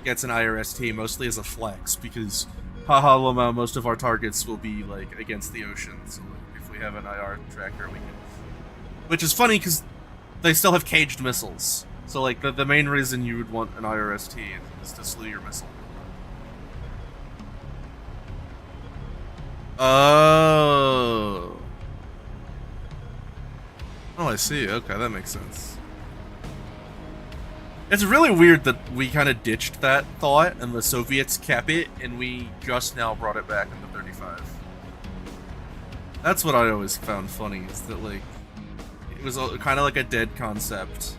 gets an IRST mostly as a flex because. Haha, Loma, most of our targets will be, like, against the ocean, so like, if we have an IR tracker, we can... Which is funny, because they still have caged missiles. So, like, the main reason you would want an IRST is to slew your missile. Oh. Oh, I see. Okay, that makes sense. It's really weird that we kind of ditched that thought and the Soviets kept it and we just now brought it back into 35. That's what I always found funny, is that like it was kind of like a dead concept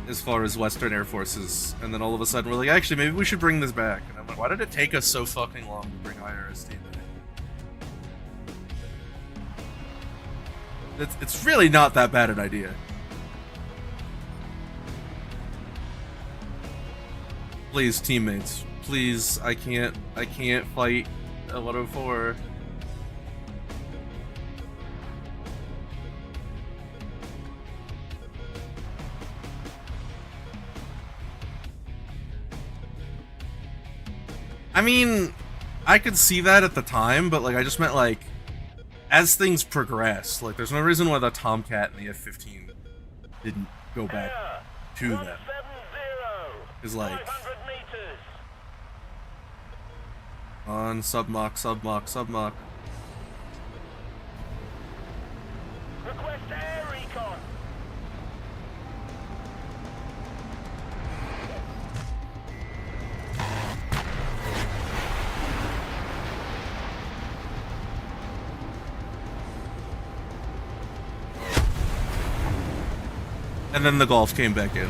as far as Western Air Forces, and then all of a sudden we're like, actually maybe we should bring this back. And I'm like, why did it take us so fucking long to bring IRST back? It's really not that bad an idea. Please, teammates. Please, I can't fight a 104. I mean, I could see that at the time, but like I just meant like as things progress, like there's no reason why the Tomcat and the F-15 didn't go back to them. Is like on submock. Request air recon. And then the Golf came back in.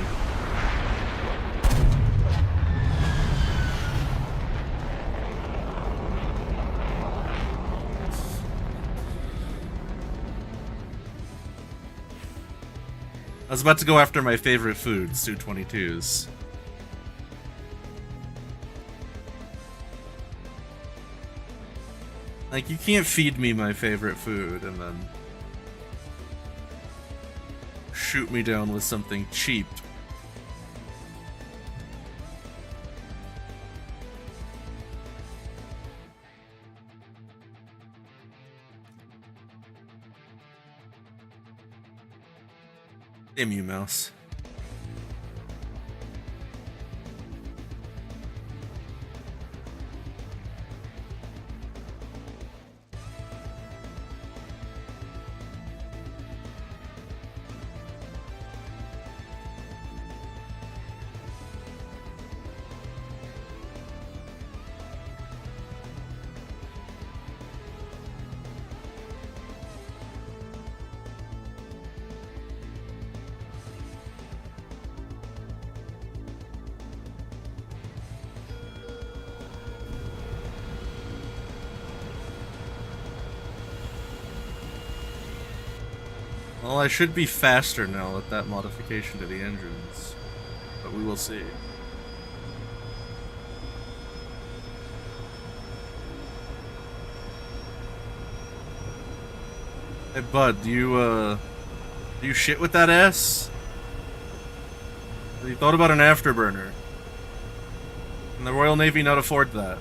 I was about to go after my favorite food, Su-22s. Like, you can't feed me my favorite food and then shoot me down with something cheap. Damn you, mouse. Well, I should be faster now with that modification to the engines, but we will see. Hey, bud, do you shit with that ass? Have you thought about an afterburner? Can the Royal Navy not afford that?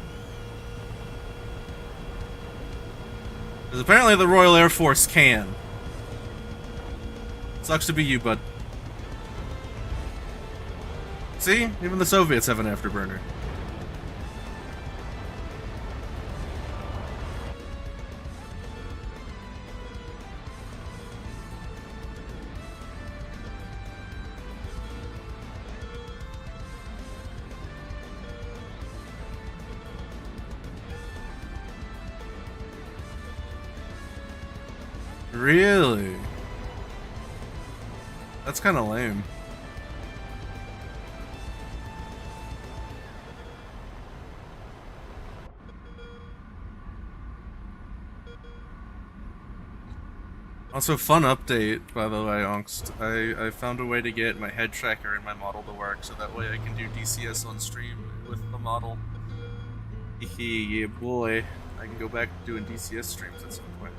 Because apparently the Royal Air Force can. Sucks to be you, bud. See? Even the Soviets have an afterburner. Really? That's kind of lame. Also, fun update, by the way, Angst. I found a way to get my head tracker and my model to work, so that way I can do DCS on stream with the model. Hehe, yeah boy. I can go back to doing DCS streams at some point.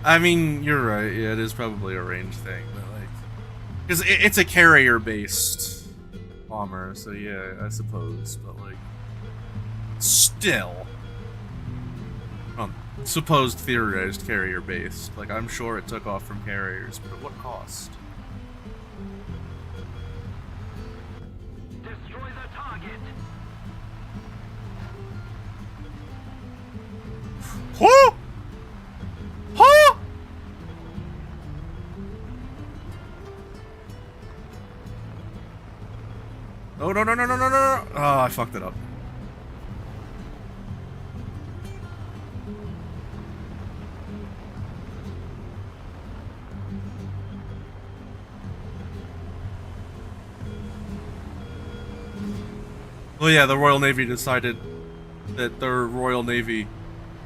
I mean, you're right. Yeah, it is probably a range thing, but like, because it's a carrier-based bomber, so yeah, I suppose. But like, still, supposed theorized carrier-based. Like, I'm sure it took off from carriers, but at what cost? Destroy the target. Huh? Huh? Oh, no, no, no, no, no, no. Oh, I fucked it up. Well, yeah, the Royal Navy decided that their Royal Navy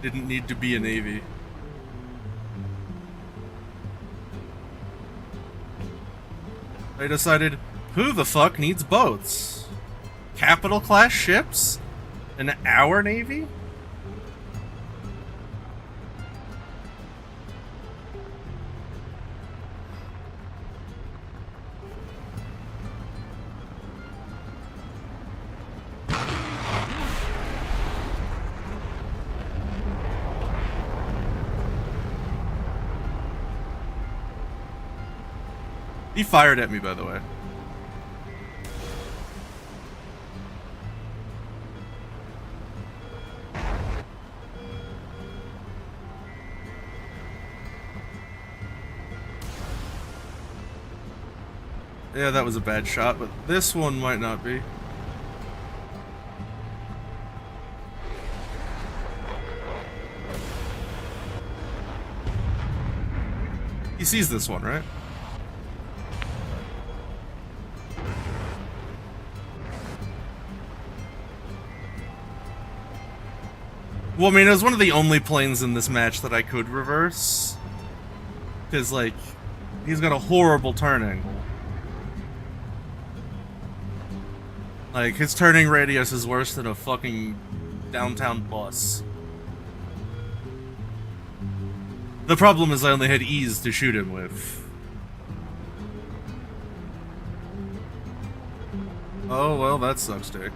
didn't need to be a navy. They decided, who the fuck needs boats? Capital class ships? In our navy? He fired at me, by the way. Yeah, that was a bad shot, but this one might not be. He sees this one, right? Well, I mean, it was one of the only planes in this match that I could reverse. Because, like, he's got a horrible turn angle. Like, his turning radius is worse than a fucking downtown bus. The problem is I only had E's to shoot him with. Oh, well, that sucks, dick.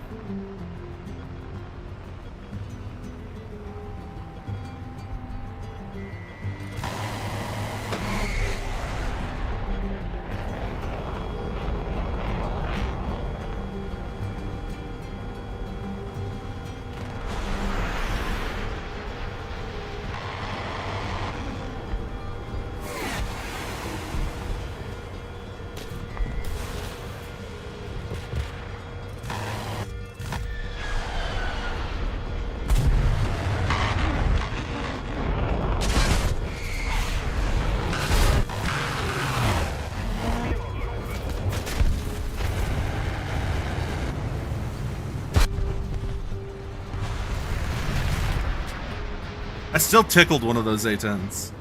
I still tickled one of those A10s.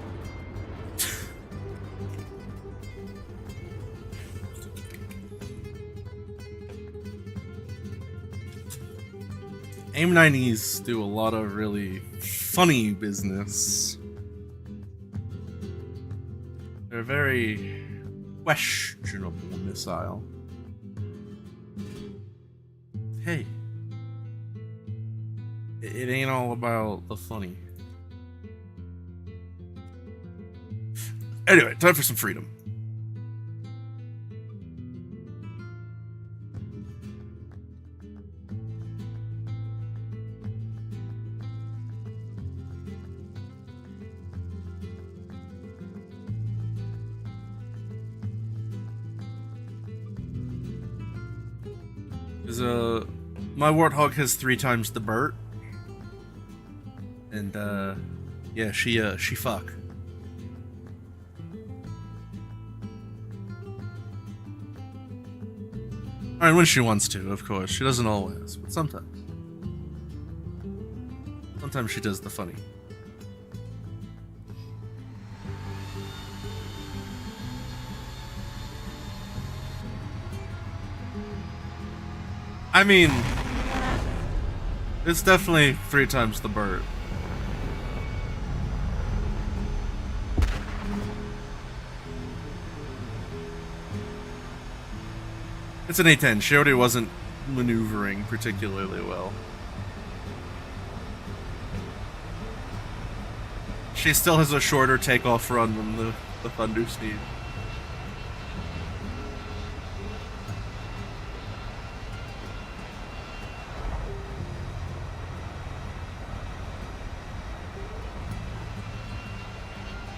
AIM 90s do a lot of really funny business. They're a very questionable missile. Hey, it ain't all about the funny. Anyway, time for some freedom. My Warthog has 3 times the Burt. And, yeah, she fuck. I mean, when she wants to, of course. She doesn't always, but sometimes. Sometimes she does the funny. I mean, it's definitely 3 times the Burt. It's an A10. She already wasn't maneuvering particularly well. She still has a shorter takeoff run than the Thunder Steed.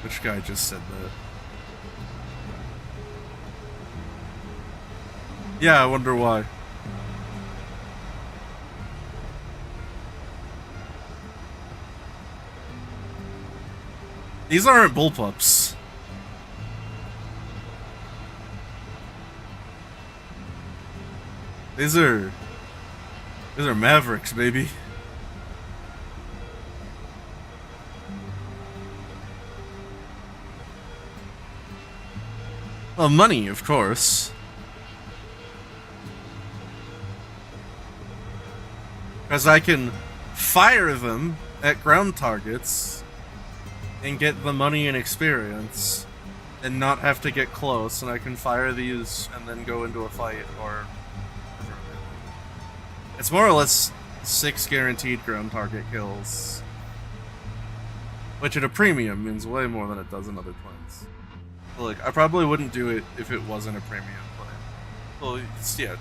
Which guy just said that? Yeah, I wonder why. These aren't bullpups. These are Mavericks, baby. Well, money, of course. Because I can fire them at ground targets and get the money and experience and not have to get close, and I can fire these and then go into a fight, or... It's more or less 6 guaranteed ground target kills. Which at a premium means way more than it does in other planes. Look, I probably wouldn't do it if it wasn't a premium plane. Well, it's a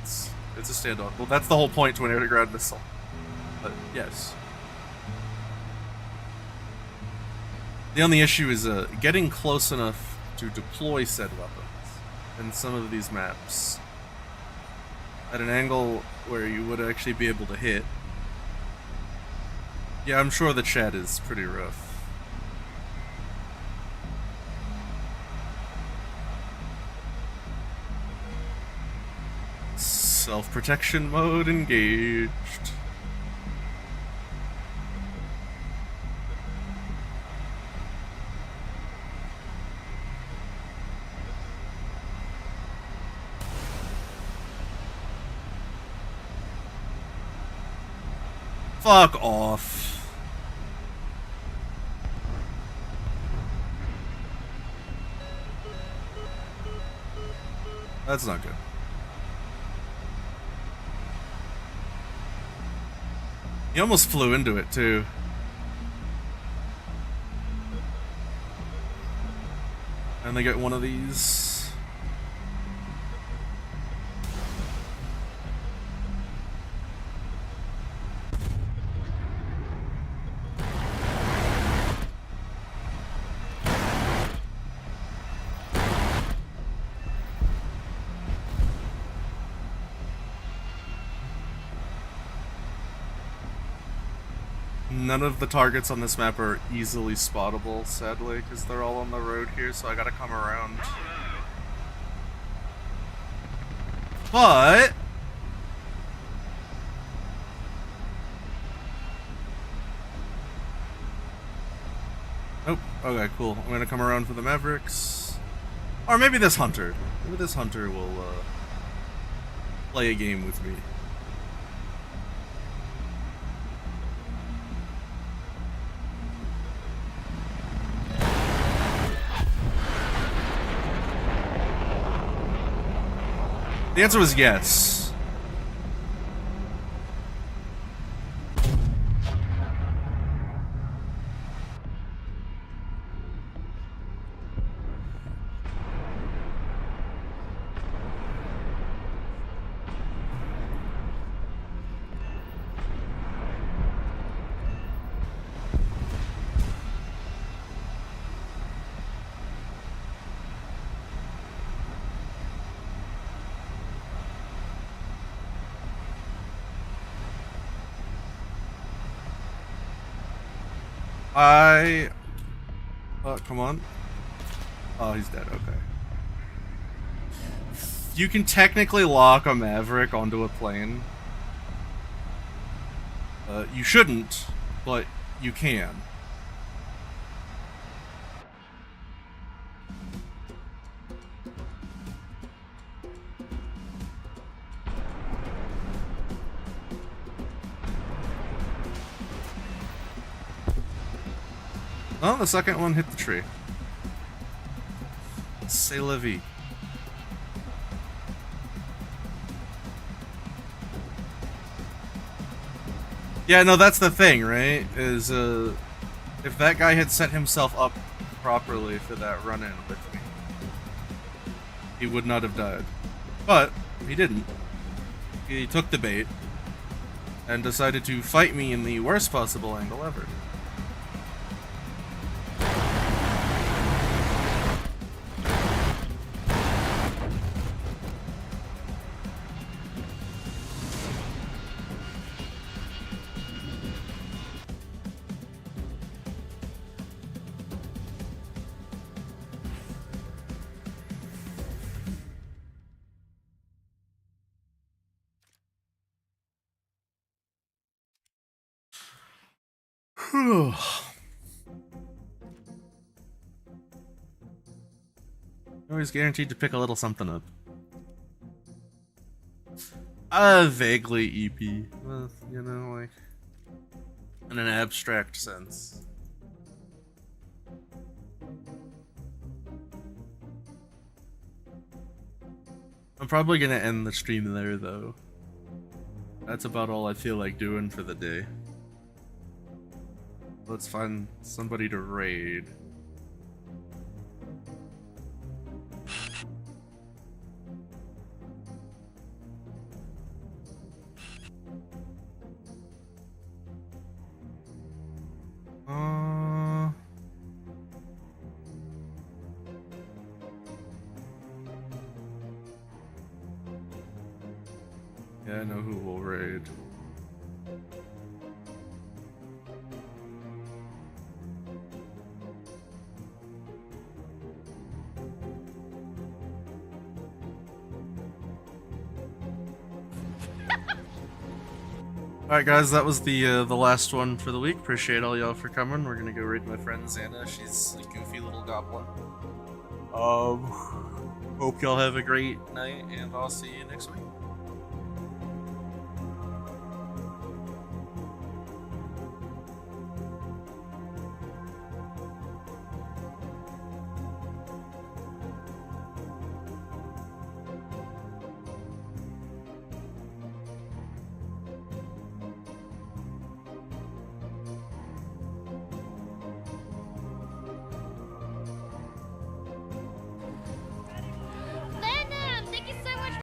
standoff. Well, that's the whole point to an air-to-ground missile. But, yes. The only issue is getting close enough to deploy said weapons in some of these maps at an angle where you would actually be able to hit. Yeah, I'm sure the chat is pretty rough. Self-protection mode engaged. Fuck off. That's not good. He almost flew into it, too. And they get one of these. None of the targets on this map are easily spottable, sadly, because they're all on the road here, so I gotta come around. But... oh, okay, cool. I'm gonna come around for the Mavericks. Or maybe this Hunter. Maybe this Hunter will, play a game with me. The answer was yes. Come on. Oh, he's dead, okay. You can technically lock a Maverick onto a plane. You shouldn't, but you can. Oh, the second one hit the tree. C'est la vie. Yeah, no, that's the thing, right? Is, if that guy had set himself up properly for that run-in with me, he would not have died. But, he didn't. He took the bait, and decided to fight me in the worst possible angle ever. Always guaranteed to pick a little something up. Vaguely EP. You know, like, in an abstract sense. I'm probably gonna end the stream there, though. That's about all I feel like doing for the day. Let's find somebody to raid. Yeah, I know who will raid. Alright guys, that was the last one for the week. Appreciate all y'all for coming. We're gonna go raid my friend Xana. She's a goofy little goblin. Hope y'all have a great night, and I'll see you next week.